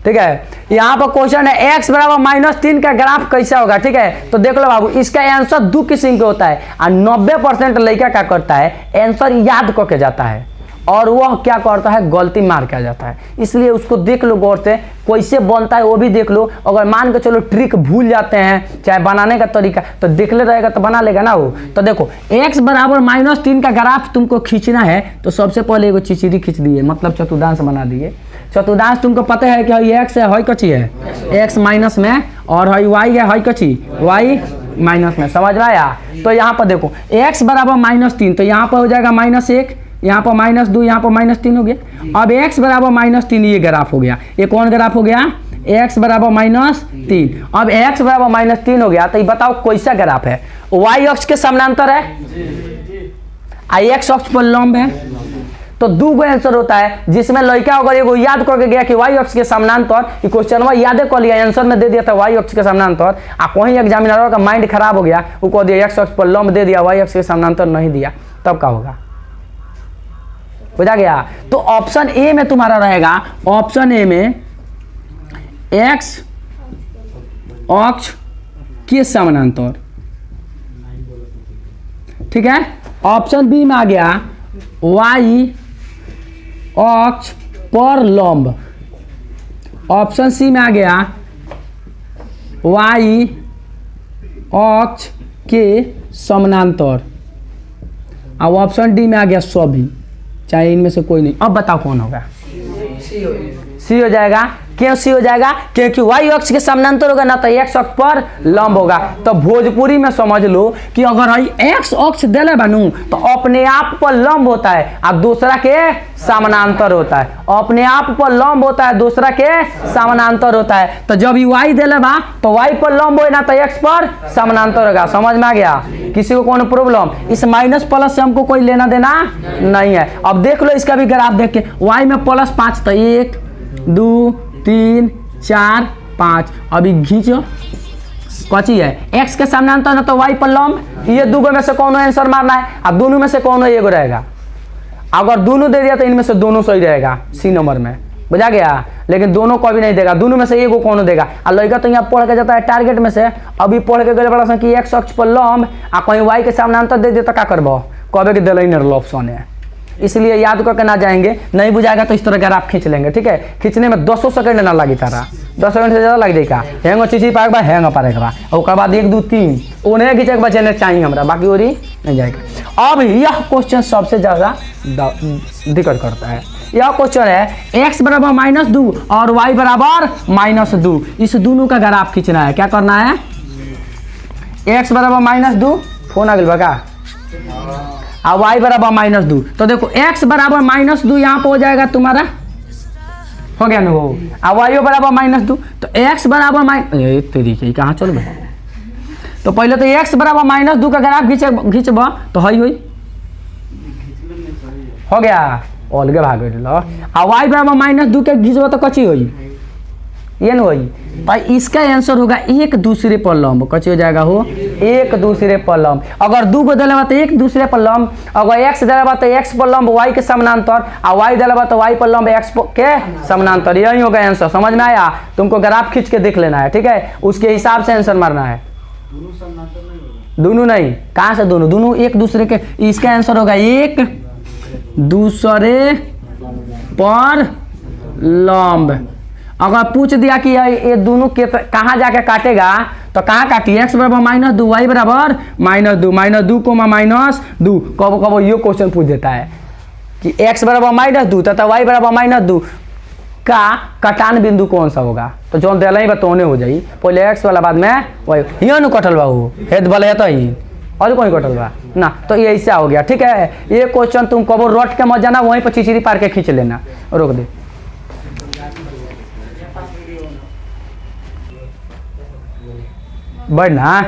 ठीक है। यहाँ पर क्वेश्चन है x बराबर -3 का ग्राफ कैसा होगा ठीक है। तो देख लो बाबू इसका आंसर 2 किस्म के होता है और 90% लड़का क्या करता है आंसर याद करके जाता है और वह क्या करता है गलती मार के आ जाता है। इसलिए उसको देख लो गौर से कैसे बनता है वो भी देख लो। अगर मान के चलो ट्रिक भूल जाते हैं चाहे बनाने का तरीका तो देख ले रहेगा तो बना लेगा ना वो। तो देखो x बराबर -3 का ग्राफ तुमको खींचना है तो सबसे पहले एगो चिचिरी खींच दिए मतलब चतुर्थांश बना दिए। चतुर्थांश तुमको पता है कि x है कची है x माइनस में और y है कची y माइनस में समझ में आया। तो यहाँ पर देखो x बराबर -3 तो यहाँ पर हो जाएगा -1 यहाँ पर -2 यहाँ पर -3 हो गया। अब x बराबर -3 ये ग्राफ हो गया। ये कौन ग्राफ हो गया x बराबर -3। अब x बराबर -3 हो गया तो ये बताओ कैसा ग्राफ है y अक्ष के समानांतर है x अक्ष पर लंब है। तो 2 गो आंसर होता है जिसमें लड़का अगर एगो याद करके गया कि y अक्ष के समानांतर ये क्वेश्चन याद कर लिया आंसर में दे दिया था y अक्ष के समानांतर आ कोई एग्जामिनर का माइंड खराब हो गया वो कह दिया x अक्ष पर लंब दे दिया y अक्ष के समानांतर नहीं दिया तब क्या होगा बुझा गया। तो ऑप्शन ए में तुम्हारा रहेगा ऑप्शन ए में x अक्ष के समानांतर ठीक है। ऑप्शन बी में आ गया y अक्ष पर लंब। ऑप्शन सी में आ गया y अक्ष के समानांतर और ऑप्शन डी में आ गया सभी चाहे इनमें से कोई नहीं। अब बताओ कौन होगा सी हो जाएगा। क्यों सी हो जाएगा क्योंकि y अक्ष के समानांतर होगा ना तो x अक्ष पर लंब होगा। तो भोजपुरी में समझ लो कि अगर x अक्ष देले बनू तो अपने आप पर लंब होता है और दूसरा के समानांतर होता है। अपने आप पर लंब होता है दूसरा के समानांतर होता है। तो जब y देले बा तो y पर लंब हो ना तो x पर समानांतर होगा। समझ में आ गया किसी को कौन प्रॉब्लम इस माइनस प्लस से हमको कोई लेना देना नहीं है। अब देख लो इसका भी ग्राफ देख के y में +5 तो 1 2 3 4 5 अभी खींचो कौची है x के समानांतर ना तो y पर लंब। ये 2 में से कौन आंसर मारना है अब दोनों में से कौन एगो रहेगा अगर दोनों दे दिया तो इनमें से दोनों सही रहेगा सी नंबर में, बुझा गया। लेकिन दोनों को भी नहीं देगा, दोनों में से एगो कौन देगा। और लड़का तो यहाँ पढ़ के जाता है टारगेट में से, अभी पढ़ के गए बड़ा सा कि एक्स अक्ष पर लंब आ कहीं वाई के समानांतर दे दे तो क्या करबो, कबे के दिल ऑप्शन है। इसलिए याद करके ना जाएंगे, नहीं बुझाएगा तो इस तरह ग्राफ खींच लेंगे, ठीक है। खींचने में 200 सेकंड ना लगी तारा, 10 सेकंड से ज़्यादा लग जाएगा। हैंग चीज़ पाएगा बा हैंग पारेगा, और बाद 1 2 3 उन्हें खींचे के बचने चाहिए हमारा, बाकी और नहीं जाएगा। अब यह क्वेश्चन सबसे ज़्यादा दिक्कत करता है। यह क्वेश्चन है x बराबर -2 और y बराबर -2, इस दोनों का ग्राफ खींचना है। क्या करना है, x बराबर -2 फोन आ गया का, और y बराबर -2। तो देखो x बराबर -2 यहाँ पे हो जाएगा तुम्हारा, हो गया ना वो, और y बराबर -2। तो x बराबर तरीके कहाँ चल गए। तो पहले तो x बराबर -2 का ग्राफ खींचब तो हई हुई, हो गया अलगे भाग लो। और y बराबर -2 के खींचब तो कची हुई, ये ना हुई। भाई इसका आंसर होगा एक दूसरे पर लंब, कची हो जाएगा हो एक दूसरे पर लंब। अगर 2 को दिला तो एक दूसरे पर लंब, अगर x दिला तो x पर लंब y के समानांतर, और y दिला तो y पर लंब x के समानांतर, यही होगा आंसर। समझ में आया, तुमको ग्राफ खींच के देख लेना है, ठीक है, उसके हिसाब से आंसर मारना है। दोनों नहीं, कहाँ से दोनों, दोनों एक दूसरे के, इसका आंसर होगा एक दूसरे पर लंब। अगर पूछ दिया कि ये दोनों के कहाँ जाके काटेगा तो कहाँ काटी, x बराबर -2 y बराबर -2 कोमा -2। कबो कबो ये क्वेश्चन पूछ देता है कि x बराबर -2 तथा y बराबर -2 का कटान बिंदु कौन सा होगा। तो जो दिला ही बतौने हो जाई, पहले x वाला बाद में y, यहाँ कटल बा वो हेद बल है तो ही और कोई कटल बा ना, तो ये ऐसा हो गया, ठीक है। ये क्वेश्चन तुम कबो रट के मत जाना, वहीं पर चिचिरी पार के खींच लेना, रोक दे। बढ़ना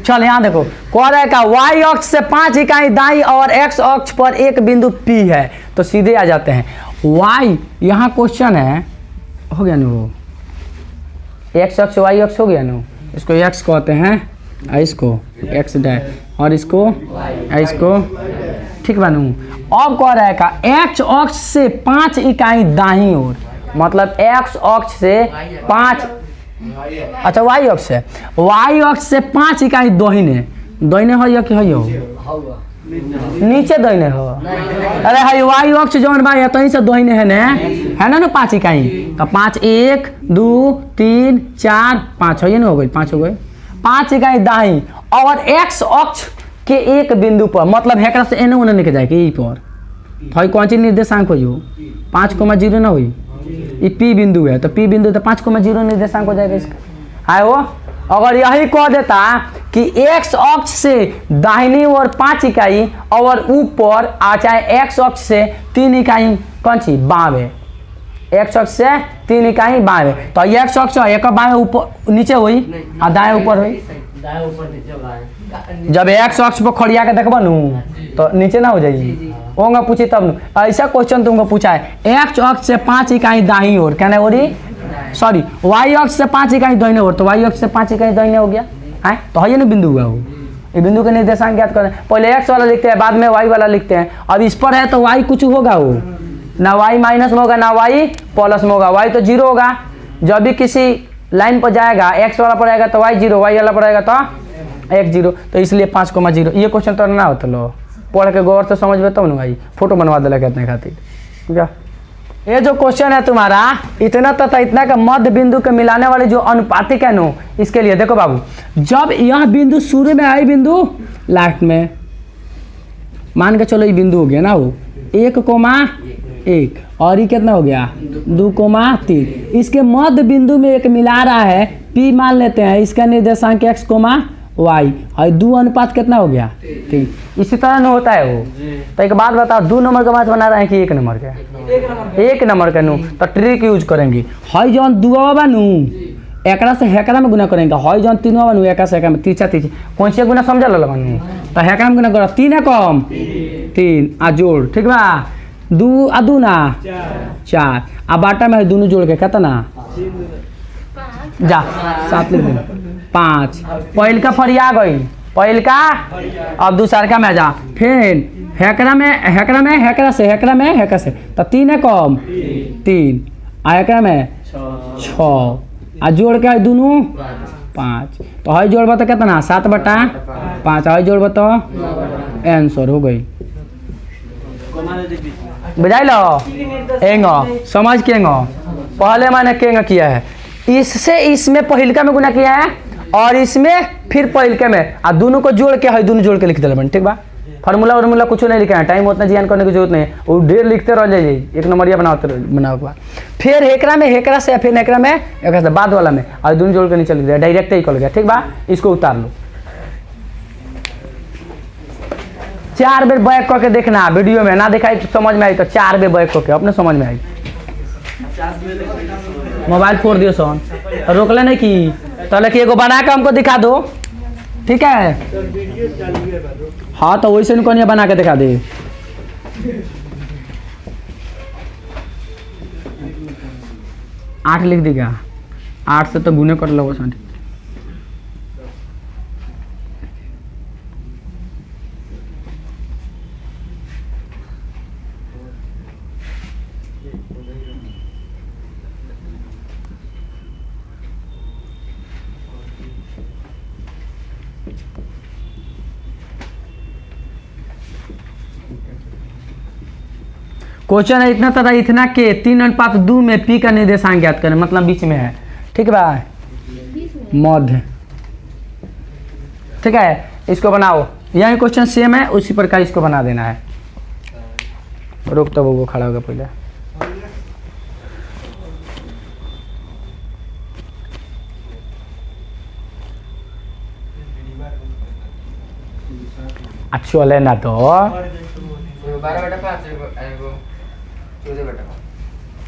चल यहाँ देखो, कह रहा है का y अक्ष से 5 इकाई दाई और x अक्ष पर एक बिंदु P है। तो सीधे आ जाते हैं, y यहाँ क्वेश्चन है, हो गया ना वो, x अक्ष y अक्ष हो गया ना, इसको x कहते हैं, इसको x डैश और इसको इसको, ठीक बनू। अब कह रहा है का x अक्ष से 5 इकाई दाई ओर, मतलब x अक्ष से 5, अच्छा y अक्ष से, y अक्ष से 5 इकाई दहिने, दहिने हो या कि हो नीचे दहिने हो, अरे हाई y अक्ष जौन बा तो से दहिने है ना 5 इकाई। तो 5 1 2 3 4 5 है ना, हो गई 5 हो गई, 5 इकाई दाई और x अक्ष के एक बिंदु पर, मतलब हेकरा से एने ओने लेके जाए ई पर, भाई कौन सी निर्देशांक हो 5,0 ना हुई, ये P बिंदु है, तो P बिंदु तो 5,0 निर्देशांक हो जाएगा इसका। आए हो, अगर यही कह देता कि x अक्ष से दाहिनी ओर 5 इकाई और ऊपर चाहे x अक्ष से 3 इकाई कौन सी बावे, x अक्ष से 3 इकाई बावे, तो x अक्ष एक बावे ऊपर नीचे हुई और दाएं ऊपर हुई। जब x अक्ष पर खड़िया के देखबा नू तो नीचे ना हो जाएगी, होगा पूछी तब नू। ऐसा क्वेश्चन तुमको पूछा है, x अक्ष से 5 इकाई दाहिनी ओर, कहना ओरी सॉरी y अक्ष से 5 इकाई दाहिने ओर, तो y अक्ष से 5 इकाई दाहिने हो गया है, तो है ना बिंदु हुआ वो। ये बिंदु के निर्देशांक ज्ञात करें, पहले x वाला लिखते हैं बाद में y वाला लिखते हैं। अब इस पर है तो y कुछ होगा वो, ना y माइनस में होगा ना y प्लस में होगा, y तो 0 होगा। जब भी किसी लाइन पर जाएगा x वाला पर आएगा तो y 0, y वाला पर आएगा तो x 0, तो इसलिए 5,0। ये क्वेश्चन तो ना होता लो, पढ़ के गौर से समझ में तब ना भाई, फोटो बनवा दिला कहते खातिर। ठीक है, ये जो क्वेश्चन है तुम्हारा इतना तथा इतना का मध्य बिंदु के मिलाने वाले जो अनुपातिक है नो, इसके लिए देखो बाबू, जब यह बिंदु शुरू में आई बिंदु लास्ट में, मान के चलो ये बिंदु हो गया ना वो 1,1 और ये कितना हो गया 2,3, इसके मध्य बिंदु में एक मिला रहा है P मान लेते हैं, इसका निर्देशांक x, y और 2 अनुपात कितना हो गया 3। इसी तरह न होता है वो। तो एक बात बताओ, 2 नंबर का मैच बना रहे हैं कि 1 नंबर का, 1 नंबर का नू, तो ट्रिक यूज करेंगे, हई जौन 2 बा नू एकरा से हेकरा में गुना करेंगे, हई जौन 3 बा नू एकरा से एकरा में, तीछा कौन से गुना समझ लो नू, तो हेकरा में गुना करो, 3 है कम 3 आ जोड़, ठीक बा 2 आ 2 ना 4 आ बाटा में दोनों जोड़ के कितना जा 7 लिख दे 5, पहल का फरिया गई पहिल का अब दूसर का में जा फिर हेकरा से तो 3 है कम 3 आ एकरा में 6 आ जोड़ के दोनों 5 तो है जोड़ बता कितना 7/5 है जोड़ बता आंसर हो गई। बुझाई लो एंगो समझ के एंगो पहले मैंने केंगा किया है इससे इसमें पहिलका में गुना किया है और इसमें फिर पहिलके में आ दोनों को जोड़ के है दोनों जोड़ के लिख दिल ठीक बा। फार्मूला कुछ नहीं लिखा है टाइम उतना जियान करने की जरूरत नहीं है वो ढेर लिखते रह जाइए एक नंबरिया बनाओ के बाद फिर हेकरा से फिर हेकरा में एक से बाद वाला में और दोनों जोड़ के नीचे लिख दिया डायरेक्ट ही कर गया ठीक बा। इसको उतार लो 4 बेर बैक करके देखना वीडियो में ना दिखाई तो समझ में आई तो 4 बेर बैक करके अपने समझ में आई। मोबाइल फोड़ दियो सोन रोकले नहीं की तो कि एगो बना के हमको दिखा दो ठीक है। हाँ तो वैसे नहीं कौन बना के दिखा दे 8 लिख देगा 8 से तो गुने कर लो सन क्वेश्चन है इतना तथा इतना के 3:2 में पी का निर्देशांक ज्ञात करें मतलब बीच में है ठीक है भाई मध्य ठीक है। इसको बनाओ यही क्वेश्चन सेम है उसी प्रकार इसको बना देना है। रुक तो वो खड़ा होगा पहले अच्छा लेना तो 12/5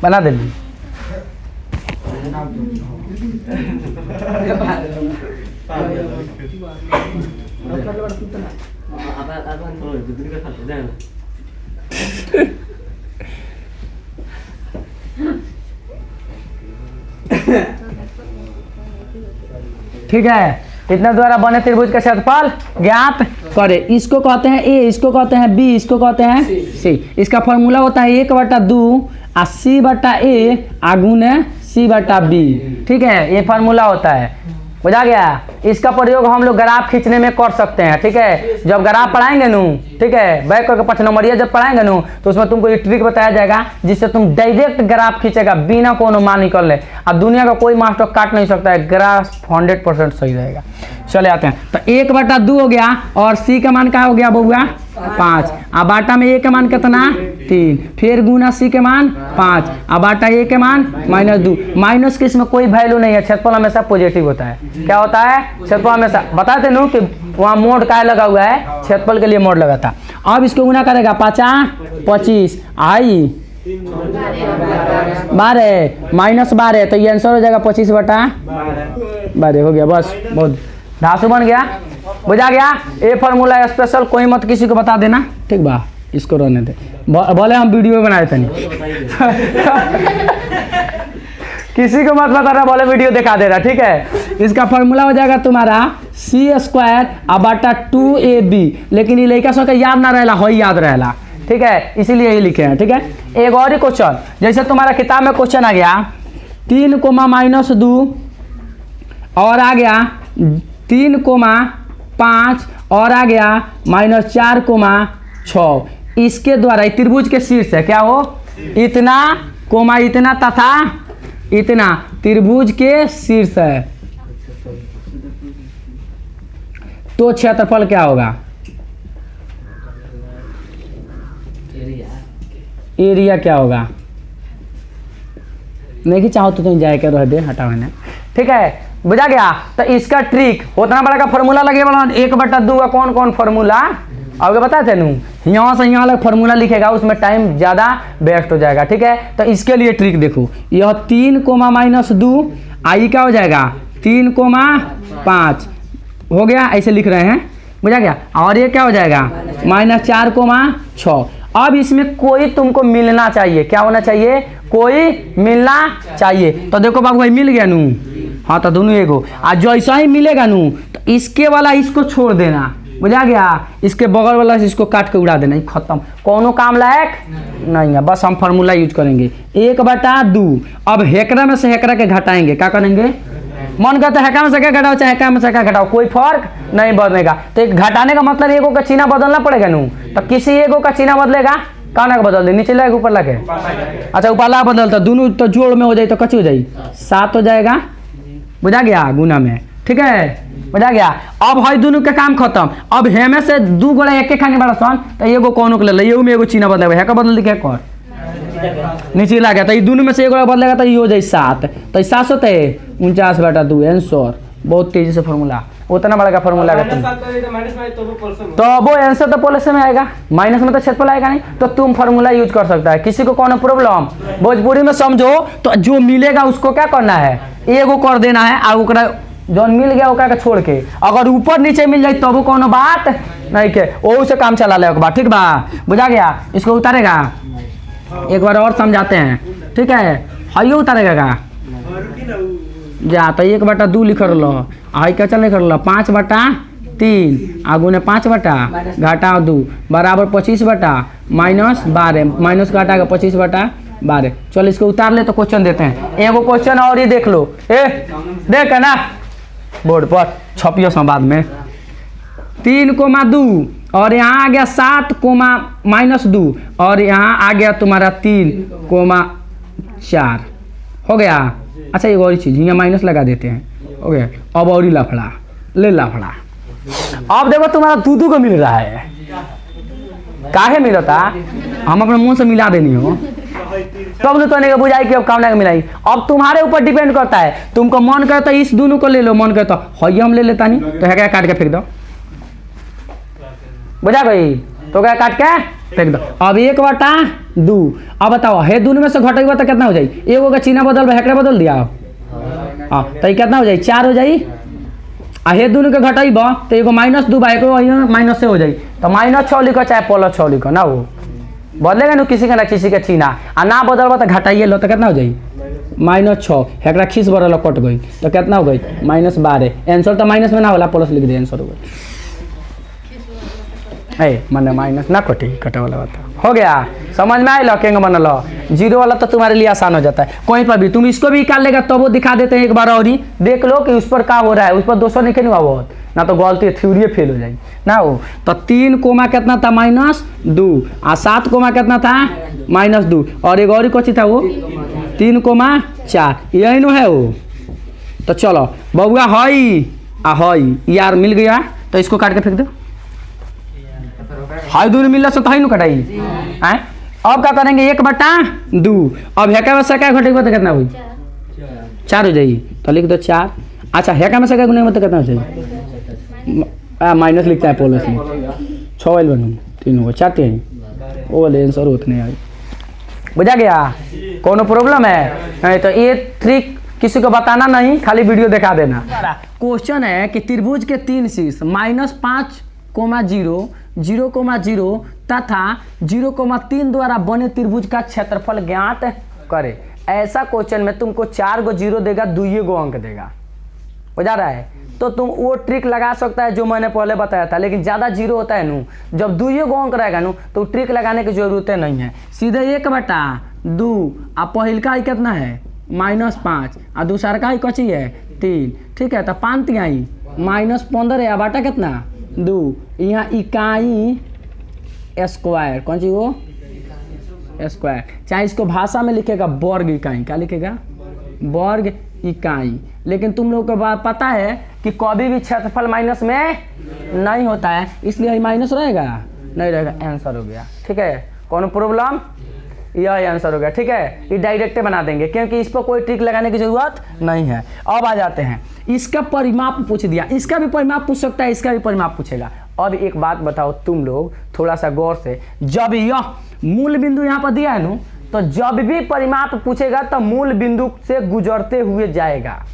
बना देली ठीक है। इतना द्वारा बने त्रिभुज का क्षेत्रफल ज्ञात करे। इसको कहते हैं ए इसको कहते हैं बी इसको कहते हैं सी। इसका फॉर्मूला होता है 1/2 आ C/A गुने C/B ठीक है। ये फार्मूला होता है बुझा गया। इसका प्रयोग हम लोग ग्राफ खींचने में कर सकते हैं ठीक है। जब ग्राफ पढ़ाएंगे नू ठीक है बैक करके 5 नंबरिया जब पढ़ाएंगे नू तो उसमें तुमको ये ट्रिक बताया जाएगा जिससे तुम डायरेक्ट ग्राफ खींचेगा बिना कोनो मान निकल ले। अब दुनिया का कोई मास्टर काट नहीं सकता है ग्राफ 100% सही रहेगा। चले आते हैं तो 1/2 हो गया और सी का मान क्या हो गया बउआ 5 आ बाटा में ए के मान कितना 3 फिर गुना सी के मान 5 आ बाटा ए के मान -2 माइनस के इसमें कोई वैल्यू नहीं है। क्षेत्रफल हमेशा पॉजिटिव होता है। क्या होता है क्षेत्रफल हमेशा बताते नु कि वहाँ मोड का लगा हुआ है क्षेत्रफल के लिए मोड लगा था। अब इसको गुना करेगा 5 25 आई 12 -12 तो ये आंसर हो जाएगा 25/12 हो गया। बस बहुत धासु बन गया बुझा गया। ये फार्मूला स्पेशल कोई मत किसी को बता देना ठीक बा। इसको रहने दे बोले हम वीडियो बनाए थे किसी को मत बताना बोले वीडियो दिखा देना ठीक है। इसका फार्मूला हो जाएगा तुम्हारा C² 2AB लेकिन ये लड़का सब याद ना रहेला हो याद रहेला ठीक है इसीलिए यही लिखे हैं ठीक है। एक और ही क्वेश्चन जैसे तुम्हारा किताब में क्वेश्चन आ गया 3, -2 और आ गया 3, 5 और आ गया -4, 6 इसके द्वारा त्रिभुज के शीर्ष है क्या हो इतना कोमा इतना तथा इतना त्रिभुज के शीर्ष है तो क्षेत्रफल क्या होगा एरिया क्या होगा नहीं कि चाहो तो तुम जाए के रह दे हटाओ ना ठीक है बुझा गया। तो इसका ट्रिक उतना बड़ा का फॉर्मूला लगे वाला 1/2 का कौन कौन फॉर्मूला आपको बता थे नू यहाँ से यहाँ अलग फॉर्मूला लिखेगा उसमें टाइम ज़्यादा वेस्ट हो जाएगा ठीक है। तो इसके लिए ट्रिक देखो यह 3, -2 आई क्या हो जाएगा 3, 5 हो गया ऐसे लिख रहे हैं बुझा गया। और ये क्या हो जाएगा -4, 6 अब इसमें कोई तुमको मिलना चाहिए क्या होना चाहिए कोई मिलना चाहिए। तो देखो बाबू भाई मिल गया नू हाँ तो दोनों एगो आज जैसा ही मिलेगा नू तो इसके वाला इसको छोड़ देना, बुझा गया, इसके बगल वाला से इसको काट के उड़ा देना, खत्म, कोनो काम लायक नहीं है। बस हम फार्मूला यूज करेंगे 1/2। अब हेकरा में से हेकरा के घटाएंगे, क्या करेंगे, मन करता है हेकरा में से क्या घटाओ चाहे हेकरा में से क्या घटाओ, कोई फर्क नहीं बदलेगा। तो एक घटाने का मतलब एगो का चिन्ह बदलना पड़ेगा नू, तो किसी एगो का चिन्ह बदलेगा, काना का बदल दे, नीचे लगे ऊपर लगे, अच्छा ऊपर ला बदलता, दोनों तो जोड़ में हो जाए तो कच्ची हो जाए 7 हो जाएगा, बुझा गया, गुना में, ठीक है, बुझा गया। अब है दोनों के काम खत्म। अब हेमे से 2 गोला एक खाने बड़ा सन तो एगो कोनो के ले, एगो में एगो चिन्ह बदलेगा, है का बदल दी क्या कर नीचे ला गया, तो ये दोनों में से एगो बदलेगा तो ये हो जाए 7, तो 7 होते 49/2 आंसर। बहुत तेजी से फॉर्मूला, उतना बड़ा का फॉर्मूला का तो वो आंसर तो प्लस में आएगा, माइनस में तो क्षेत्रफल आएगा नहीं, तो तुम फॉर्मूला यूज कर सकता है। किसी को कौन प्रॉब्लम, भोजपुरी में समझो तो जो मिलेगा उसको क्या करना है, एगो कर देना है, और ओकरा जौन मिल गया ओकरा के छोड़ के, अगर ऊपर नीचे मिल जाए तब कोनो बात नहीं के, वो से काम चला ले एक बार, ठीक बा, बुझा गया। इसको उतारेगा, एक बार और समझाते हैं, ठीक है, हाइयो उतारेगा का जा, तो 1/2 लिख लो, आई क्या चल लिख लो 5/3, आगू ने 5 बटा घटाओ 2 बराबर 25/-12, माइनस का हटा 25/12। चलो इसको उतार ले तो क्वेश्चन देते हैं, एगो क्वेश्चन और ही देख लो, देख ना बोर्ड पर छपियो सो बाद में, 3,2 और यहाँ आ गया 7,-2 और यहाँ आ गया तुम्हारा 3,4 हो गया। अच्छा एक और चीज यहाँ माइनस लगा देते हैं, हो गया। अब और ही लफड़ा ले लफड़ा, अब देखो तुम्हारा 2 को मिल रहा है, काहे मिलता, हम अपने मुंह से मिला देनी हो तब तो नहीं बुझाई कि अब कामना के मिलाई। अब तुम्हारे ऊपर डिपेंड करता है, तुमको मन करता है इस दोनों को ले लो, मन करता है हम ले लेता नहीं तो है क्या काट के फेंक दो, बुझा गई, तो क्या काट के फेंक दो। अब 1/2, अब बताओ है दोनों में से घटेगा तो कितना हो जाए, एगो का चिन्ह बदल हेकड़ा बदल दिया, हाँ तो कितना हो जाए 4 हो जाए, हे दोनों के घटेब तो एगो -2 माइनस से हो जाए, तो -6 लिखो चाहे +6 लिखो ना, वो बदलेगा ना किसी का ना किसी का चिन्ह, आ ना बदलबा तो घटाइए लो तो कितना हो जाए -6, हेकड़ा खींच बरल कट गई तो कितना हो गई -12, आंसर तो माइनस में ना होला प्लस लिख दे, आंसर हो गई मैंने माइनस ना कटी कटे वाला बात हो गया, समझ में आए लकेंगे मन लो, 0 वाला तो तुम्हारे लिए आसान हो जाता है, कहीं पर भी तुम इसको भी निकाल लेगा तो वो दिखा देते हैं एक बार और ही देख लो कि उस पर क्या हो रहा है, उस पर 200 नहीं हुआ बहुत ना तो गलती थ्योरी फेल हो जाएगी ना वो। तो 3 कोमा कितना था -2 और 7 कोमा कितना था -2 और एक और ही था वो 3,4 यही नो है वो। तो चलो बउआ हई यार मिल गया तो इसको काट के फेंक दो, हाई दोनों मिल रहा तो ही कटाई है। अब क्या करेंगे 1/2, अब हेका में से क्या घटेगा तो कितना हुई 4 हो जाएगी, तो लिख दो 4। अच्छा हेका में से क्या गुना तो कितना हो जाएगी, माइनस लिखता है प्लस में 6 वाल बनू 3 होगा 4 3 वो वाले आंसर उतने आई, बुझा गया, कोनो प्रॉब्लम है नहीं तो ये ट्रिक किसी को बताना नहीं, खाली वीडियो दिखा देना। क्वेश्चन है कि त्रिभुज के 3 शीर्ष -5,0 0,0 तथा 0,3 द्वारा बने त्रिभुज का क्षेत्रफल ज्ञात करे। ऐसा क्वेश्चन में तुमको 4 गो 0 देगा, 2 गो अंक देगा, हो जा रहा है, तो तुम वो ट्रिक लगा सकता है जो मैंने पहले बताया था, लेकिन ज़्यादा 0 होता है नू, जब 2 गो अंक रहेगा नू तो ट्रिक लगाने की जरूरत नहीं है, सीधे 1/2 आ पहिल का कितना है -5 और दूसरा का कची है 3, ठीक है, तो 5 तिहाई -15 या बाटा कितना 2, यहाँ इकाई स्क्वायर कौन सी वो स्क्वायर, चाहे इसको भाषा में लिखेगा वर्ग इकाई, क्या लिखेगा वर्ग इकाई, लेकिन तुम लोग को बात पता है कि कभी भी क्षेत्रफल माइनस में नहीं होता है, इसलिए माइनस रहेगा नहीं रहेगा, आंसर हो गया, ठीक है, कौन प्रॉब्लम, यह आंसर हो गया, ठीक है, ये डायरेक्ट बना देंगे क्योंकि इस पर कोई ट्रिक लगाने की जरूरत नहीं है। अब आ जाते हैं, इसका परिमाप पूछ दिया, इसका भी परिमाप पूछ सकता है, इसका भी परिमाप पूछेगा। अब एक बात बताओ तुम लोग थोड़ा सा गौर से, जब यह मूल बिंदु यहाँ पर दिया है ना, तो जब भी परिमाप पूछेगा तो मूल बिंदु से गुजरते हुए जाएगा,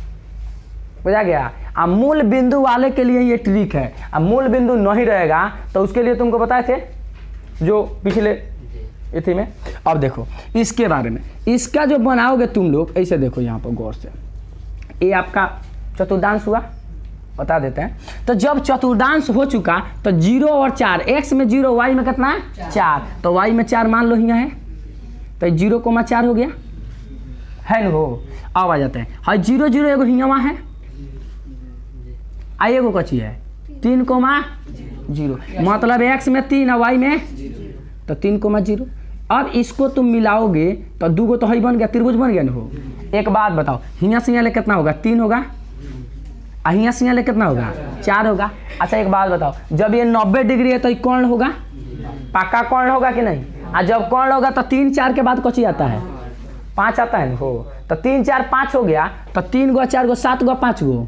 बुझा गया। अब मूल बिंदु वाले के लिए ये ट्रिक है, अब मूल बिंदु नहीं रहेगा तो उसके लिए तुमको बताए थे जो पिछले इसी में। अब देखो इसके बारे में, इसका जो बनाओगे तुम लोग ऐसे देखो यहाँ पर गौर से, ये आपका चतुर्थांश हुआ, बता देते हैं। तो जब चतुर्थांश हो चुका तो 0 और 4, x में 0, y में कितना 4, तो y में 4 मान लो यहाँ है, तो 0,4 हो गया है ना। हो अब आ जाते हैं, हाँ 0 0 एगो हियाँ है, आई एगो कची है 3,0, मतलब x में 3 और y में तो 3,0। अब इसको तुम मिलाओगे तो 2 को तो ही बन गया, त्रिभुज बन गया ना। हो एक बात बताओ, हियाँ से यहाँ ले कितना होगा 3 होगा, हियाँ से यहाँ ले कितना होगा 4 होगा। अच्छा एक बात बताओ, जब ये 90 डिग्री है तो ये कर्ण होगा, पक्का कर्ण होगा कि नहीं। और जब कर्ण होगा तो 3 4 के बाद कौची आता है 5 आता है। हो तो 3 4 5 हो गया, तो 3 गो 4 गो 7 गो 5 गो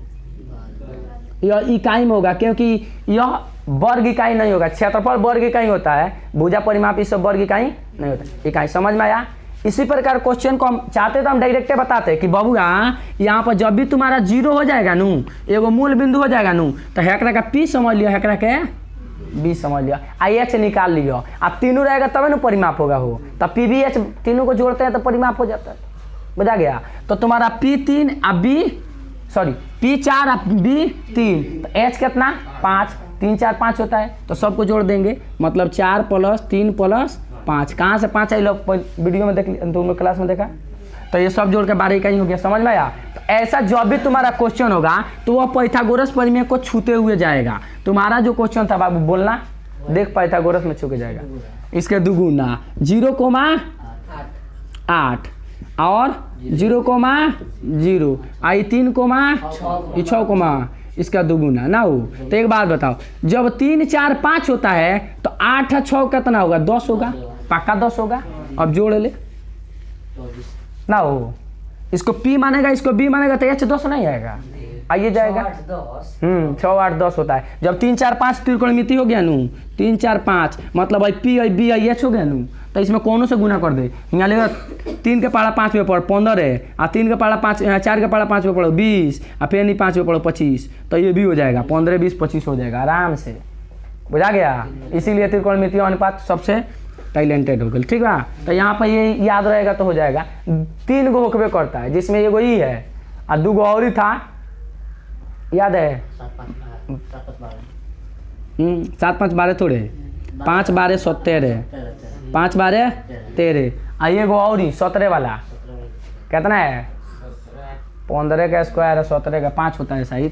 यह इकाई में होगा, क्योंकि यह वर्ग इकाई नहीं होगा। क्षेत्रफल वर्ग इकाई होता है, भुजा परिमाप इस सब वर्ग इकाई नहीं होता। इकाई समझ में आया। इसी प्रकार क्वेश्चन को हम चाहते तो हम डायरेक्ट बताते कि बाबू यहाँ पर जब भी तुम्हारा 0 हो जाएगा नू, एगो मूल बिंदु हो जाएगा नू, तो हेकरा का P समझ लियो, हेकरा के B समझ लियो, IH निकाल लियो। अब तीनों रहेगा तब ना परिमाप होगा। हो तो PBH तीनों को जोड़ते हैं तो परिमाप हो जाता है, बुझा गया। तो तुम्हारा P3 अब B सॉरी P4 अब B3, तो H कितना 5, 3 4 5 होता है, तो सबको जोड़ देंगे, मतलब 4 + 3 + 5। कहाँ से 5 आई लोग वीडियो में देख, तुम लोग क्लास में देखा, तो ये सब जोड़ के 12 इकाई हो गया। समझ में आया। तो ऐसा जब भी तुम्हारा क्वेश्चन होगा तो वह पाइथागोरस प्रमेय को छूते हुए जाएगा। तुम्हारा जो क्वेश्चन था बाबू बोलना, देख पाइथागोरस में छू के जाएगा। इसके दुगुना 0,8 और 0,0 आई 3,6, इसका दुगुना ना हो। तो एक बात बताओ, जब 3 4 5 होता है तो 8 और 6 कितना होगा 10 होगा, पक्का 10 होगा। अब जोड़ ले ना हो, इसको P मानेगा इसको B मानेगा तो H 10 नहीं आएगा, आइए जाएगा 6 8 10 होता है। जब 3 4 5 त्रिकोणमिति हो गया नू, 3 4 5 मतलब आई P आई B आई H हो गया नू, तो इसमें कौनों से गुना कर दे। यहाँ लेगा 3 के पारा 5 में पढ़ो 15 है, और 3 के पारा 5 4 के पारा 5 में पढ़ो 20, और फिर नहीं 5 में पढ़ो 25, तो ये भी हो जाएगा 15 20 25 हो जाएगा आराम से, बुझा गया। इसीलिए त्रिकोणमितीय अनुपात सबसे टैलेंटेड हो गया, ठीक है। तो यहाँ पर ये याद रहेगा तो हो जाएगा। 3 गो होकबे करता है, जिसमें एगो ई है और 2 गो और ही था, याद है 7 5 12 थोड़े 5 12 17, 5 12 13, और ये गो और ही 17 वाला कितना है 15 का स्क्वायर है 17 का 5 होता है शायद,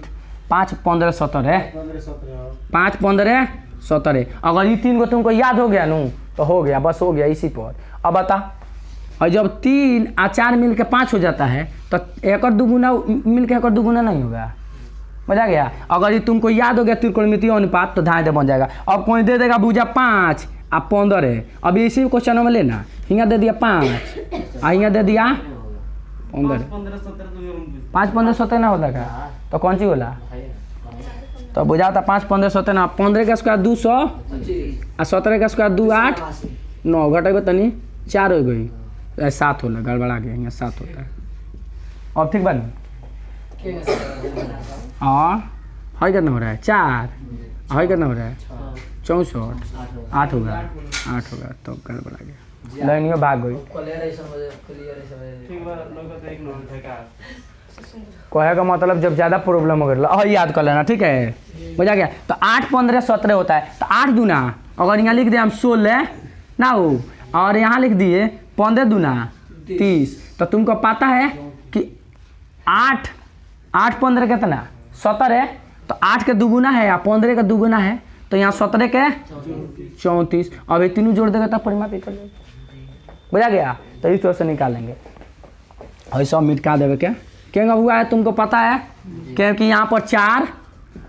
5 15 17 5 15 17। अगर ये 3 को तुमको याद हो गया नू तो हो गया, बस हो गया इसी पर। अब बता, और जब 3 और 4 मिल के 5 हो जाता है तो एक और दुगुना मिल के एक और दुगुना नहीं होगा, मजा गया। अगर ये तुमको याद हो गया त्रिकोणमितीय अनुपात तो धाए बन जाएगा। अब कोई दे देगा भुजा 5 और 15 है, अब इसी क्वेश्चन में लेना, हिंगा दे दिया 5 और हिंगा दे दिया 15, 5 15 17 ना होता का, तो कौन सी बोला तो बुझा था 5 15 17 ना, 15 का स्क्वायर 200 और 17 का स्क्वायर 2 8 9 घटेगा तनी 4 हो गई, 7 होला, गड़बड़ा गया, यहाँ 7 होता है। अब ठीक बन और हाई कितना हो रहा है 4, हाई कितना हो रहा है 64, 8 होगा तो गड़बड़ा गया, लाइनियो भाग गई। कहे का मतलब जब ज़्यादा प्रॉब्लम हो गया याद कर लेना, ठीक है, बुझा गया। तो 8 15 17 होता है, तो 8 दूना अगर यहाँ लिख दिए हम 16 ना हो, और यहाँ लिख दिए 15 दूना 30, तो तुमको पता है कि 8 15 कितना 17 है, तो 8 के दुगुना है या 15 का दुगुना है, तो यहाँ 17 के 34। अब ये तीनों जोड़ देगा तब परिमाप कर देगा, बुझा गया। तो इस तरह से निकालेंगे और सब मिटका देवे क्या हुआ है तुमको पता है, क्योंकि यहाँ पर 4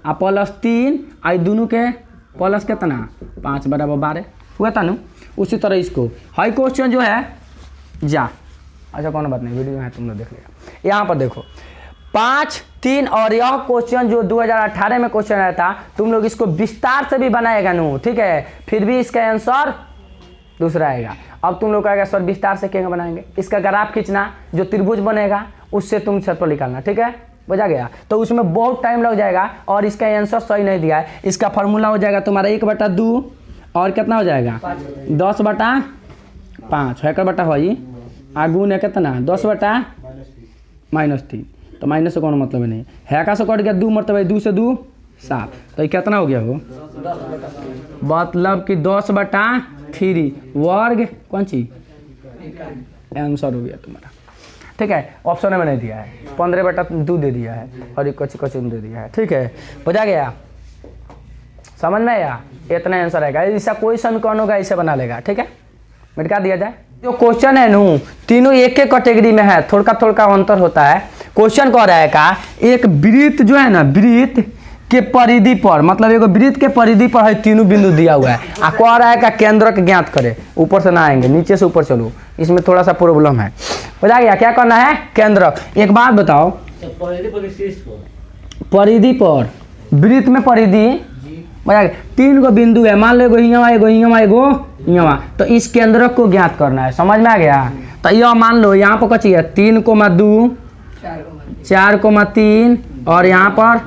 और +3 और दोनों के प्लस कितना 5 बराबर 12 हुआ था ना। उसी तरह इसको हाई क्वेश्चन जो है जा, अच्छा कौन बात नहीं, वीडियो है तुम लोग देख लिया। यहाँ पर देखो 5 3, और यह क्वेश्चन जो 2018 में क्वेश्चन आया था, तुम लोग इसको विस्तार से भी बनाएगा नू, ठीक है, फिर भी इसका आंसर दूसरा आएगा। अब तुम लोग कहेगा सर विस्तार से क्या बनाएंगे, इसका ग्राफ खींचना, जो त्रिभुज बनेगा उससे तुम क्षेत्रफल निकालना, ठीक है, बुझा गया। तो उसमें बहुत टाइम लग जाएगा और इसका आंसर सही नहीं दिया है। इसका फार्मूला हो जाएगा तुम्हारा 1/2 और कितना हो जाएगा 10/5 हैकर बटा हो, आगुन है कितना 10/-3, तो माइनस से कोनो मतलब नहीं है का से कट गया 2 मरतबा 2 से 2 7 तो ये कितना हो गया वो मतलब कि 10/3 वर्ग कौन सी आंसर हो गया तुम्हारा। ठीक है ऑप्शन में नहीं दिया है 15/2 दे दिया है और एक कच्ची कच्ची दे दिया है। ठीक है बुझा गया समझ में आया इतना आंसर आएगा। ऐसा कोई समीकरण होगा इसे बना लेगा। ठीक है मिटा दिया जाए जो क्वेश्चन है नू तीनों एक एक कैटेगरी में है थोड़ा थोड़ा अंतर होता है। क्वेश्चन कह रहा है का एक वृत्त जो है ना वृत्त के परिधि पर मतलब एक वृत्त के परिधि पर है तीनों बिंदु दिया हुआ है आ कह रहा है का केंद्रक ज्ञात करे। ऊपर से ना आएंगे नीचे से ऊपर चलो इसमें थोड़ा सा प्रॉब्लम है। बता गया क्या करना है केंद्रक। एक बात बताओ परिधि पर वृत्त में परिधि बता 3 गो बिंदु है मान लो एगो हिंगवा तो इस केंद्रक को ज्ञात करना है। समझ में आ गया। तो यह मान लो यहाँ पर कची है 3,2 4,3 और यहाँ पर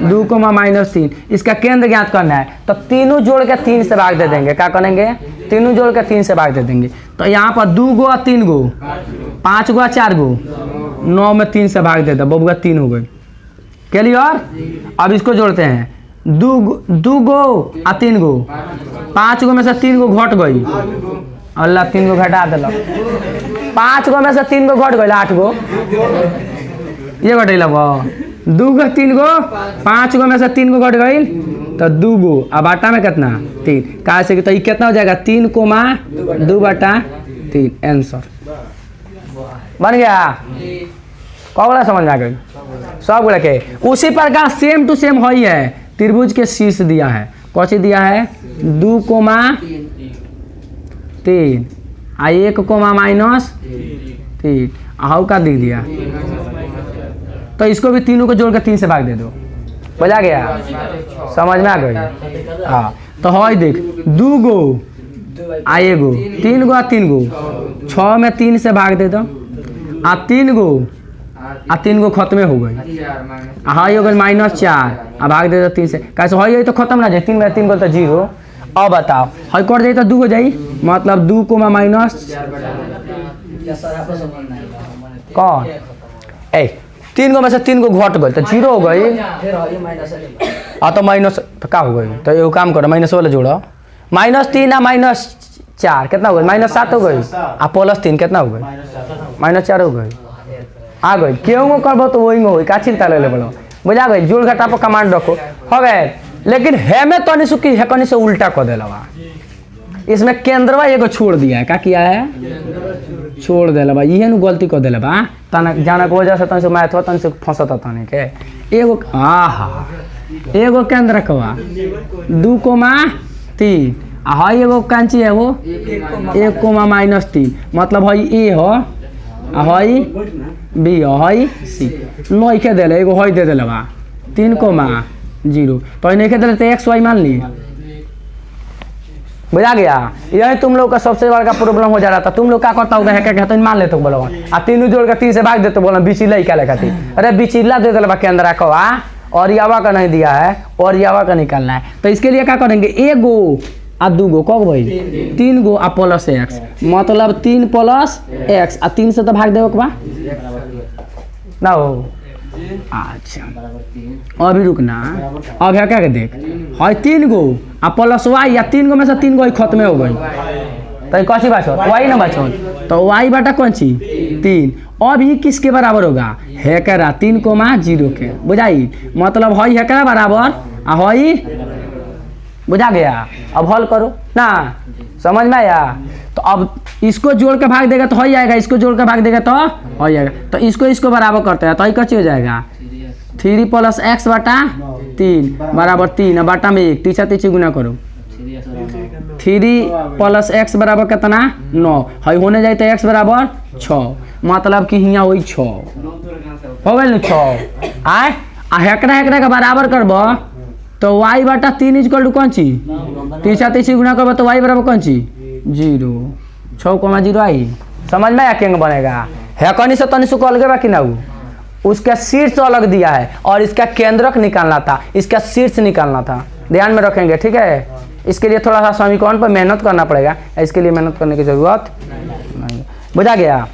2,-3 इसका केंद्र ज्ञात करना है। तो तीनों जोड़ के 3 से भाग दे देंगे। क्या करेंगे तीनों जोड़ के 3 से भाग दे देंगे। तो यहाँ पर 2 गो और 3 गो 5 गो 4 गो 9 में 3 से भाग दे दो बबुआ 3 हो गई क्लियर। अब इसको जोड़ते हैं 2 गो और 3 गो 5 गो में से 3 गो घट गई अल्लाह 3 गो घटा दिल 5 गो में से 3 गो घट गई 8 गो ये घटेल 2 गो 3 गो 5 गो में से 3 गो घट गई तो 2 गो अब आटा में कितना 3 कहा से तो ये कितना हो जाएगा 3,2/3 आंसर बन गया। कौन समझ में आ गई सब गुड़ा के। उसी प्रकार सेम टू सेम है त्रिभुज के शीर्ष दिया है कौन दिया है 2,3 आ 1,-3 हाउ का दिख दिया। तो इसको भी तीनों को जोड़ के 3 से भाग दे दो बजा गया समझ में आ गई। हाँ तो है देख 2 गो आ 1 गो 3 गो आ 3 गो 6 में 3 से भाग दे दो आ 3 गो आ 3 गो खत्म हो गई हाँ ये हो गई -4 आ भाग दे दो 3 से कैसे है तो खत्म ना जाए 3 में 3 गो तो 0। अब बताओ है कर जाए तो 2 हो जाई मतलब 2, कौन 3 गो में से 3 गो घट गई तो 0 हो गई। हाँ तो माइनस तो क्या हो गई तो एगो काम करो माइनस वाला जोड़ो -3 आ -4 कितना हो गई -7 हो गई आ +3 कितना हो गई -4 हो गई आ गई क्यों करबो तो वही में हो का चिंता ले बोलो बुझा गई। जोड़ घटा पर कमांड रखो हो गए लेकिन है में तनी सुखी है कनी से उल्टा कर देलवा इसमें केंद्रवा एगो छोड़ दिया है। क्या किया है छोड़ देलवा ये नु गलती कर देलवा तना जाना के वजह से तन से मैथ तन से फंसता तने के एगो एगो केंद्र कवा 2,3 आ हई एगो कांची है वो 1,-3 मतलब हई ए हो आ हई बी हो हई सी नई के देले एगो हई दे देलवा 3,0 तो नहीं के देले तो XY मान ली बुझा गया। यही तुम लोग का सबसे बड़ा प्रॉब्लम हो जा रहा था। तुम लोग क्या करता होगा कहते मान लेते बोलो आ तीनों जोड़ के 3 से भाग देते बोलो बिचिला क्या लेखा थी अरे बिचिला दे दिला के अंदर कवा और यावा का नहीं दिया है और यावा का निकालना है। तो इसके लिए क्या करेंगे 1 गो आ 2 गो कब भाई 3 गो आ +x मतलब 3 + x आ 3 से तो भाग देव बा ना हो। अच्छा अभी रुकना अब है क्या के देख है 3 गो आ +y या 3 गो में से 3 गो खत्म हो गई तो कौन बात y ना बचो तो y बटा कौन सी 3 अब ये किसके बराबर होगा है करा 3,0 के बुझाई मतलब है करा बराबर आ है बुझा गया। अब हल करो ना समझ में आया। तो अब इसको जोड़ के भाग देगा तो हो जाएगा इसको जोड़ के भाग देगा तो हो जाएगा तो इसको बराबर करते हैं तो कच्ची हो जाएगा 3 + x/3 बराबर 3 बटा में 1 तीछा गुना करो 3 + x बराबर कितना 9 है होने जाए तो x बराबर 6 मतलब कि यहाँ वही 6 हो गए 6 आए हेकड़ा का बराबर करब तो y/3 = कौन ची तीछा गुना करब तो y बराबर कौन ची 0 6,0 आई समझ में आया बनेगा है कनी से तनी सुख अलग बाकी ना उसका शीर्ष अलग दिया है और इसका केंद्रक निकालना था इसका शीर्ष निकालना था ध्यान में रखेंगे। ठीक है इसके लिए थोड़ा सा समीकरण पर मेहनत करना पड़ेगा इसके लिए मेहनत करने की जरूरत नहीं बुझा गया।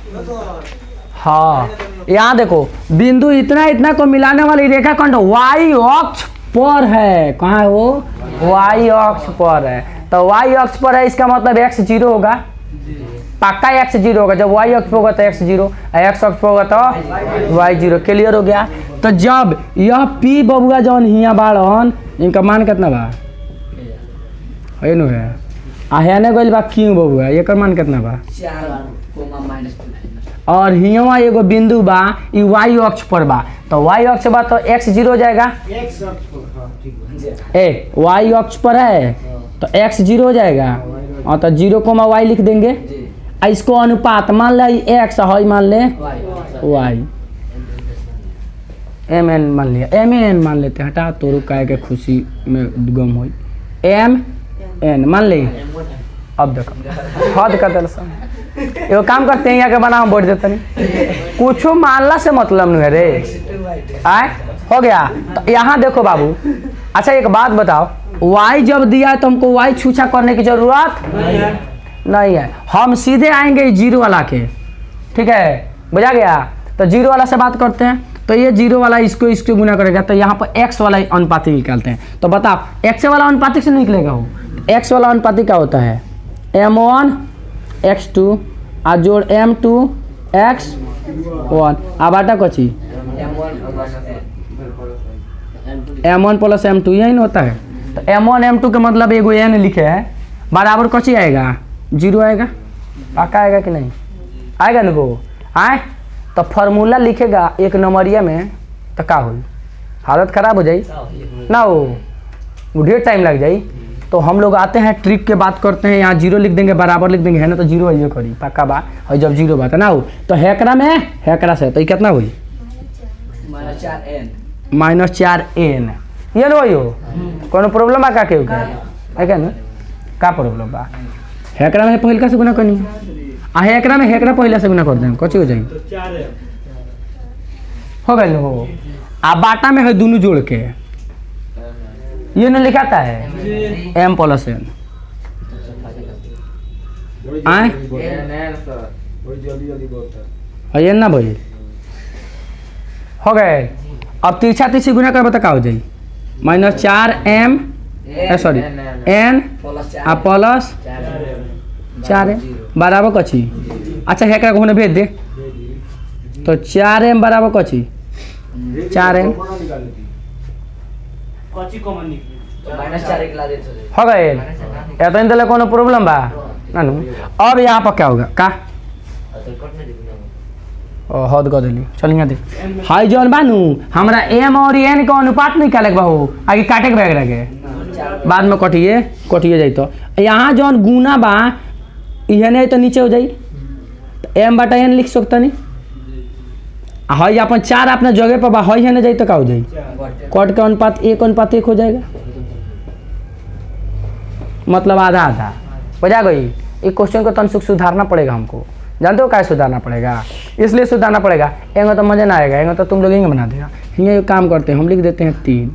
हाँ यहाँ देखो बिंदु इतना इतना को मिलाने वाली रेखाखंड वाई अक्ष पर है। कहाँ है वो? वाई अक्ष पर है। तो वाई अक्ष पर है इसका मतलब x 0 होगा, पक्का x 0 होगा। जब y अक्ष पर होगा तो x 0, x अक्ष पर होगा तो y 0। क्लियर हो गया। तो जब यह p बबुआ जौन हिया बाड़न इनका मान कितना बा? है नु है आहने गइल बा q बबुआ, एकर मान कितना बा? 4 और हिया एगो बिंदु बा ई y अक्ष पर बा, तो y अक्ष बा तो x 0 हो जाएगा। ए y अक्ष पर है तो x 0 हो जाएगा। और तो 0, y लिख देंगे। इसको अनुपात मान ले x है, मान ले y, एम एन मान लिया, एम एन मान लेते, हटा तोरू काय के खुशी में गम हो, एम एन मान ले। अब देखो हद का दल एगो काम करते हैं, यहाँ के बना हम बोल देते नहीं, कुछ मानला से मतलब नहीं है रे। आए हो गया। तो यहाँ देखो बाबू, अच्छा एक बात बताओ, y जब दिया है तो हमको y छूछा करने की जरूरत नहीं है। हम सीधे आएंगे 0 वाला के, ठीक है, बुझा गया। तो 0 वाला से बात करते हैं। तो ये 0 वाला इसको गुना करेगा, तो यहाँ पर x वाला अनुपातिक निकालते हैं। तो बताओ x वाला अनुपातिक से निकलेगा वो, x वाला अनुपातिक क्या होता है? m1 x2 आ जोड़ m2 x1 आ बाटा कची m1 प्लस m2 यही ना होता है। तो m1 m2 का मतलब एगो n लिखे है बराबर कची आएगा? 0 आएगा। पक्का आएगा कि नहीं? आएगा ना वो? आए तो फार्मूला लिखेगा एक नंबरिया में तो का हो, हालत खराब हो जाई ना, वो ढेर टाइम लग जाई। तो हम लोग आते हैं ट्रिक के बात करते हैं, यहाँ 0 लिख देंगे, बराबर लिख देंगे, है ना, तो 0 ये करी पक्का बा। और जब 0 बात है ना हो तो हैकरा में हैकरा से तो ये कितना हुई? -4n। ये नो यो कोनो प्रॉब्लम है का के है क्या ना? का प्रॉब्लम बा? हैकरा में पहिल का से गुना करनी आ हैकरा में हैकरा पहले से गुना कर दें, कची हो जाई? हो गई हो। आ बाटा में है दोनों जोड़ के, ये न लिखाता है m प्लस n। आए ये ना भाई हो गए। अब तिरछा तिरछी गुना कर बता का हो जाई? -4m सॉरी n आ प्लस 4m बराबर कची। अच्छा हैकरा को होने भेज दे, तो 4m बराबर कची 4m हो गए। एतन दिले कोनो प्रॉब्लम बा ना नु? अब यहाँ पर क्या होगा का? हद कर दिली। चल यहाँ देख, हाई जॉन बानू हमरा m और n का अनुपात निकाले के बाहू, आगे काटे के बैग रखे बाद में कटिए जाई। तो यहाँ जौन गुना बा इहे नहीं तो नीचे हो जाई, तो m बटा n लिख सकता नहीं। हई अपन 4 अपने जगह पर बा, हई है ना जाई तो का हो जाई? कट का अनुपात 1:1 हो जाएगा, मतलब आधा आधा बजा गई। एक क्वेश्चन को तनसुख सुधारना पड़ेगा हमको, जानते हो क्या सुधारना पड़ेगा? इसलिए सुधारना पड़ेगा, एंगे तो मजा ना आएगा, एंगे तो तुम लोग एंगे बना देगा। ये काम करते हैं हम, लिख देते हैं 3,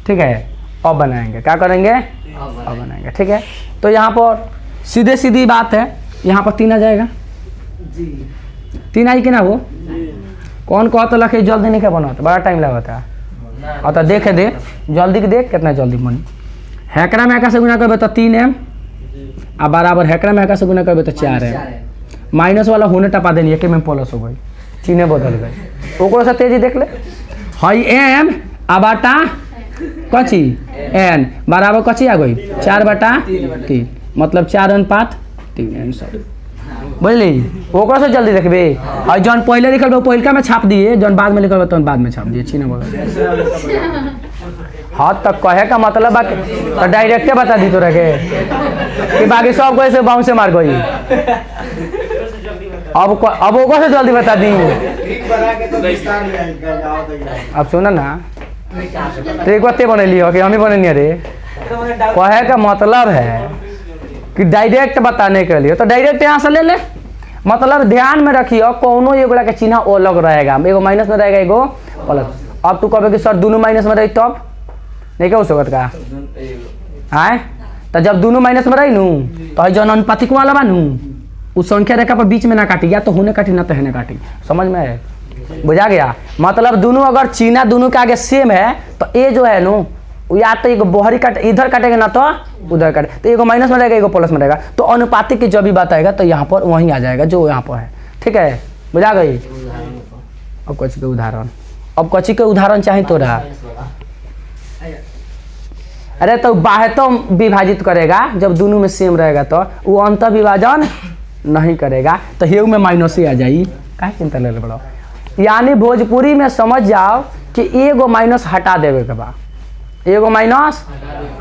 ठीक है। अब बनाएंगे, क्या करेंगे? अब बनाएंगे, ठीक है। तो यहाँ पर सीधी बात है, यहाँ पर 3 आ जाएगा। 3 आई कि ना? वो कौन कहता लखे जल्दी नहीं क्या बना, तो बड़ा टाइम लगता है। और तो देखे दे जल्दी के देख कितना जल्दी बनी। हैकरा में हैका से गुना करबे तो 3m आ बराबर हैकरा में हैका से गुना करबे तो 4m। माइनस वाला होने टपा देनी, एक में प्लस हो गई, चिन्ह बदल गई। ओकरो से तेजी देख ले, हई m आ बाटा कची n बराबर कची आ गई 4/3, मतलब 4:3 सॉरी, बुझली? ओकरो से जल्दी देखबे। और जौन पहले लिखल बा पहिलका में छाप दिए, जौन बाद में लिखल बा तो बाद में छाप दिए, चिन्ह बदल। हाँ तक कहे का मतलब बा तो डायरेक्टे बता दी तो रखे कि बाकी सब को ऐसे बाउंस से मार गई। अब ओको से जल्दी बता दी। अब सुना ना, तो एक बात बनैली हो कि हम ही बने रे। कहे का मतलब है कि डायरेक्ट बताने के लिए, तो डायरेक्ट यहाँ से ले ले। मतलब ध्यान में रखियो कोनो एगोला के चिन्ह अलग रहेगा, एगो माइनस में रहेगा एगो प्लस। अब तू कहे कि सर दोनों माइनस में रही तब नहीं क्या हो सकत का? आए तो जब दोनों माइनस में रही नू तो जौन अनुपातिक वाला बा नू उस संख्या रेखा पर बीच में ना काटी, या तो होने काटी ना तो है ना काटी। समझ में है? बुझा गया? मतलब दोनों अगर चिन्ह दोनों के आगे सेम है तो ये जो है नो या तो एक बहरी काट इधर काटेगा ना तो उधर काटे, तो एगो माइनस में रहेगा एगो प्लस में रहेगा। तो अनुपातिक की जो भी बात आएगा तो यहाँ पर वहीं आ जाएगा जो यहाँ पर है। ठीक है, बुझा गई? अब कच्ची के उदाहरण, अब कच्ची के उदाहरण चाहिए तो रहा। अरे तो बाह्य तो विभाजित करेगा जब दोनों में सेम रहेगा, तो वो अंत विभाजन नहीं करेगा, तो हेउ में माइनस ही आ जाई। काहे चिंता ले बड़ो? यानी भोजपुरी में समझ जाओ कि एगो माइनस हटा देवे के बा, एगो माइनस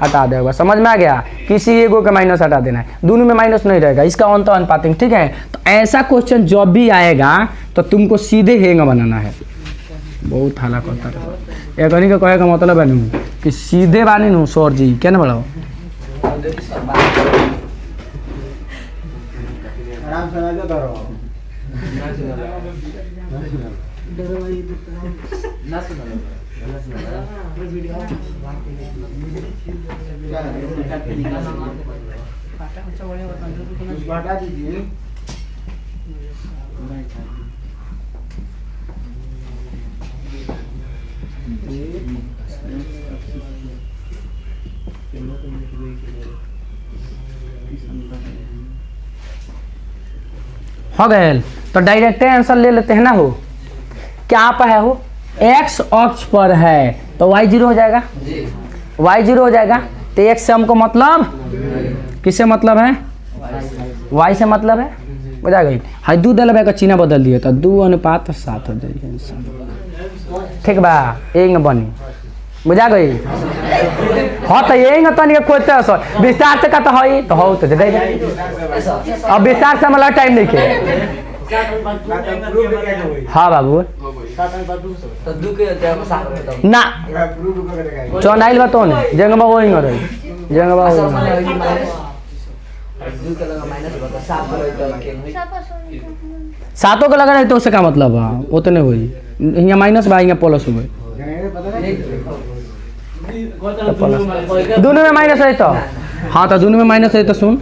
हटा देगा। समझ में आ गया? किसी एगो का माइनस हटा देना है, दोनों में माइनस नहीं रहेगा, इसका अंत अनुपातिक। ठीक है, तो ऐसा क्वेश्चन जब भी आएगा तो तुमको सीधे हेंगा बनाना है। बहुत हाला करता है एक का कहे का मतलब है नू कि सीधे बानी नू सर जी क्या ना बढ़ाओ। हो गए तो डायरेक्ट आंसर ले लेते हैं ना। हो क्या पर है? हो एक्स अक्ष पर है तो y 0 हो जाएगा, y 0 हो जाएगा। तो x से हमको मतलब किससे मतलब है? y से मतलब है। बुझा गई? हाई 2 दल का चिन्ह बदल दिए तो 2:7 हो जाएगी। ठीक बा, एक बनी। बुझा गई? हाँ तो यही तनी खोजते विस्तार से कहता है तो हो तो दे। अब विस्तार से मतलब टाइम नहीं के। हाँ बाबू ना चौनाइल बात जंगबा वही रही जंगबा सातों का लगा रहे तो उससे क्या मतलब है? उतने हुई यहाँ माइनस बा यहाँ प्लस हुए दोनों में माइनस रही तो। हाँ तो दोनों में माइनस रही तो सुन,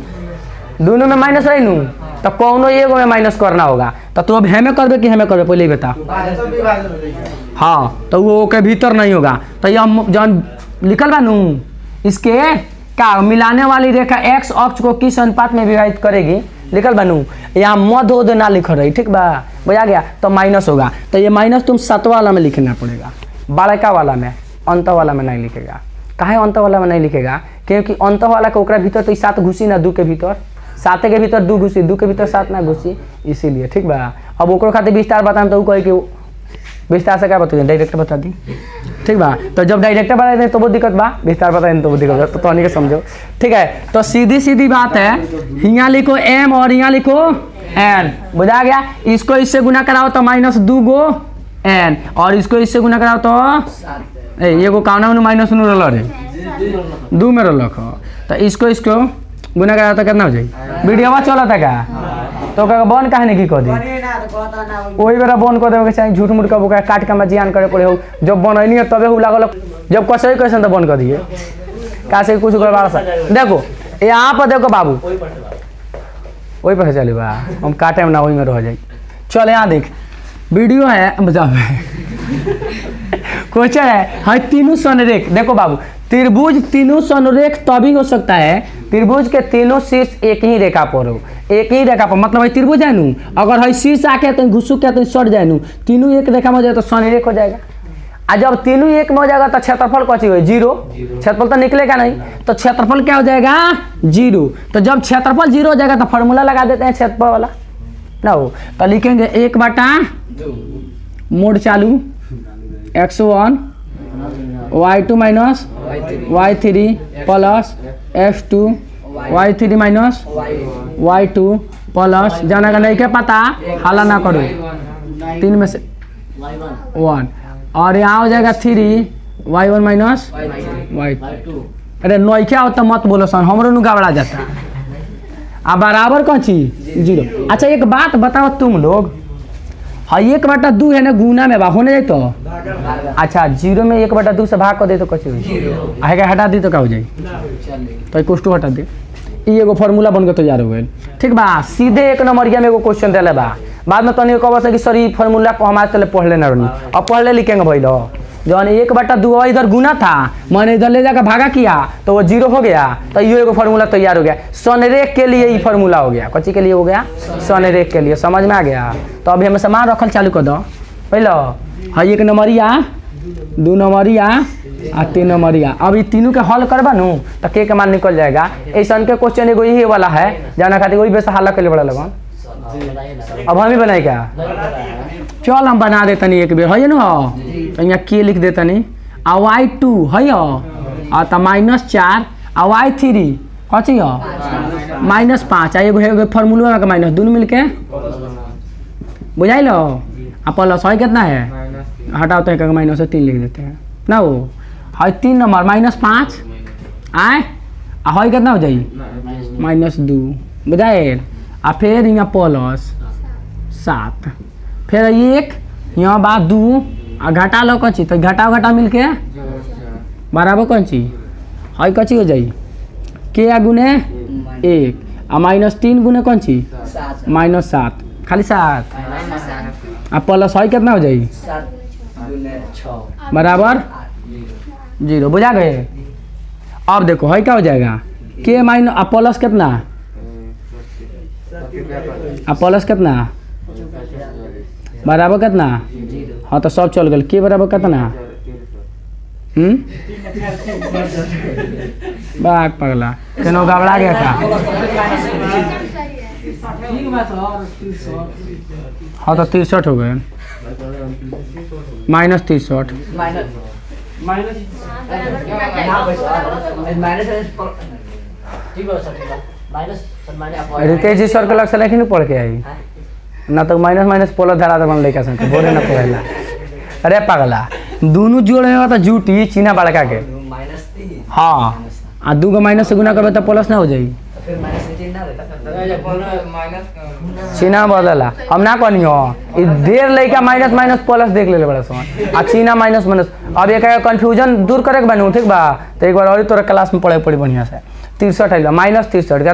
दोनों में माइनस रही नू तो कौनो एगो में माइनस करना होगा। तो तू अब हमें करबे कि हमें करबे पहले ही बता। हाँ तो वो के भीतर नहीं होगा। तो यह जन लिखल बा नू इसके क्या मिलाने वाली रेखा एक्स अक्ष को किस अनुपात में विभाजित करेगी लिखल बा नू। यहाँ मध्य ना लिख रही। ठीक बा, बुझा गया? तो माइनस होगा। तो ये माइनस तुम 7 वाला में लिखना पड़ेगा, बड़का वाला में, अंत वाला में नहीं लिखेगा। काहे अंत वाला में नहीं लिखेगा? क्योंकि अंत वाला के ओकरा भीतर तो 7 घुसी ना, 2 के भीतर 7 के भीतर 2 घुसी, 2 के भीतर 7 ना घुसी, इसीलिए। ठीक बा? अब ओकरो खातिर विस्तार बताएं तो कहे कि विस्तार से क्या बताइए, डायरेक्ट बता दी। ठीक बा? तो जब डायरेक्ट बता दें तो वो दिक्कत बा, विस्तार बताएं तो वो दिक्कत बा, तो के समझो। ठीक है, तो सीधी सीधी बात है, यहाँ लिखो m और यहाँ लिखो n। बुझा गया? इसको इससे गुना कराओ तो -2 गो n, और इसको इससे गुना कराओ तो एगो काउना में माइनस नु रल रे 2 में रख। तो इसको गुना करा तो कितना हो जाए? वीडियोवा चला था क्या? तो बन काहे नहीं की कर दी? वही बेरा बन कर देवे के चाहिए। झूठ मूठ का काट के मैं जियान करे पड़े हो। जब बनैनी है तबे हु लागल, जब कसई कैसे तो बन कर दिए का से कुछ गड़बड़ सा। देखो यहाँ पर देखो बाबू, वही पर चले बा हम काटे में ना वही में रह जाए। चल यहाँ देख वीडियो है क्वेश्चन है। हाँ तीनों सनरेख देखो बाबू, त्रिभुज तीनों सनरेख तभी हो सकता है त्रिभुज के तीनों शीर्ष एक ही रेखा पर हो। एक ही रेखा पर मतलब त्रिभुज है नू, अगर है शीर्ष आके तो घुसुक के तो सट जाए नू, तीनों एक रेखा में हो जाए तो सनरेख हो जाएगा। और जब तीनों एक में हो जाएगा तो क्षेत्रफल कौन सी हो? 0। क्षेत्रफल तो निकलेगा नहीं, तो क्षेत्रफल क्या हो जाएगा? 0। तो जब क्षेत्रफल 0 हो जाएगा तो फॉर्मूला लगा देते हैं क्षेत्रफल वाला ना हो। तो लिखेंगे 1/2 मोड चालू x1 y2 minus y3 plus f2 y3 minus y2 plus जाना का नहीं क्या पता हाला ना करो 3 में से 1, और यहाँ हो जाएगा 3y1 माइनस y2। अरे नौ क्या होता मत बोलो सन, हमरो नु घबरा जाता। अब बराबर कौन चीज? 0। अच्छा एक बात बताओ तुम लोग, हाँ 1/2 है ना गुना में होने जाए तो अच्छा 0 में 1/2 से भाग कर दे तो कुछ आएगा, हटा दी तो क्या हो जाए? तो कुछ हटा दे ई एगो फार्मूला बन के तैयार हो गई। ठीक बा, सीधे एक नंबरिया में एगो क्वेश्चन दिले बा, बाद में तनी कहब से कि सर ई फार्मूला को हमारे तले पढ़ लेना रहनी, अब पढ़ ले लिखेंगे भैया जौन 1/2 इधर गुना था, मैंने इधर ले जाकर भागा किया तो वो 0 हो गया, तो ये एगो फार्मूला तैयार हो गया। संरेख के लिए ये फार्मूला हो गया, कच्ची के लिए हो गया, संरेख के लिए। समझ में आ गया? तो अभी हमें सामान रखल चालू कर दो। पहले है 1 नंबरिया, 2 नंबरिया आ 3 नंबरिया। अब ये तीनों के हल करबा नु तो के मान निकल जाएगा। ऐसा के क्वेश्चन एगो यही वाला है जाना खातिर वही बेस हल्ला कर बड़ा लगन। अब हम ही बनाए क्या? चल हम बना देते नहीं एक बेर है ना, तो यहाँ के लिख देते नहीं आ y2 है आ तो -4 आ y3 कथी -5 आ एगो फार्मूला का माइनस दोनों मिलके बुझाइल। आ प्लस है कितना है, हटाओ तो एक -3 लिख देते हैं ना। वो है 3 नंबर -5 आए आ है कितना हो जाई -2 बुझाइल। आ फिर यहाँ +7 फिर 1 यहाँ बात 2 आ घटा लो कौन चीज, तो घटा मिलके बराबर कौन चीज है कची हो जाई के आ गुने 1 आ -3 गुने कौन चीज -7 खाली 7 आ प्लस है कितना हो जाई बराबर 0 बुझा गए। अब देखो है क्या हो जाएगा के माइनस आ प्लस कितना आ प्लस कितना बराबर कितना, हाँ तो सब चल गए। के बराबर कितना बाग पगला केनो घबरा गया था। हाँ तो 63 हो गए -63 रितेश जी सर के लग से नहीं पढ़ के आई ना, तो माइनस प्लस धरा तो लड़का संग बोले ना पढ़ेला। अरे पगला दोनों जोड़ में तो जूटी चीना बड़का के हाँ आ 2 को माइनस से गुना करबे तो प्लस ना हो जाई, चीना बदला हम ना कहनी हो देर लड़का माइनस प्लस देख ले बड़ा सन आ चीना माइनस। अब एक कंफ्यूजन दूर करे के बनू ठीक बा, तो एक बार और तोरा क्लास में पढ़े पड़ी बढ़िया से। 63 है -63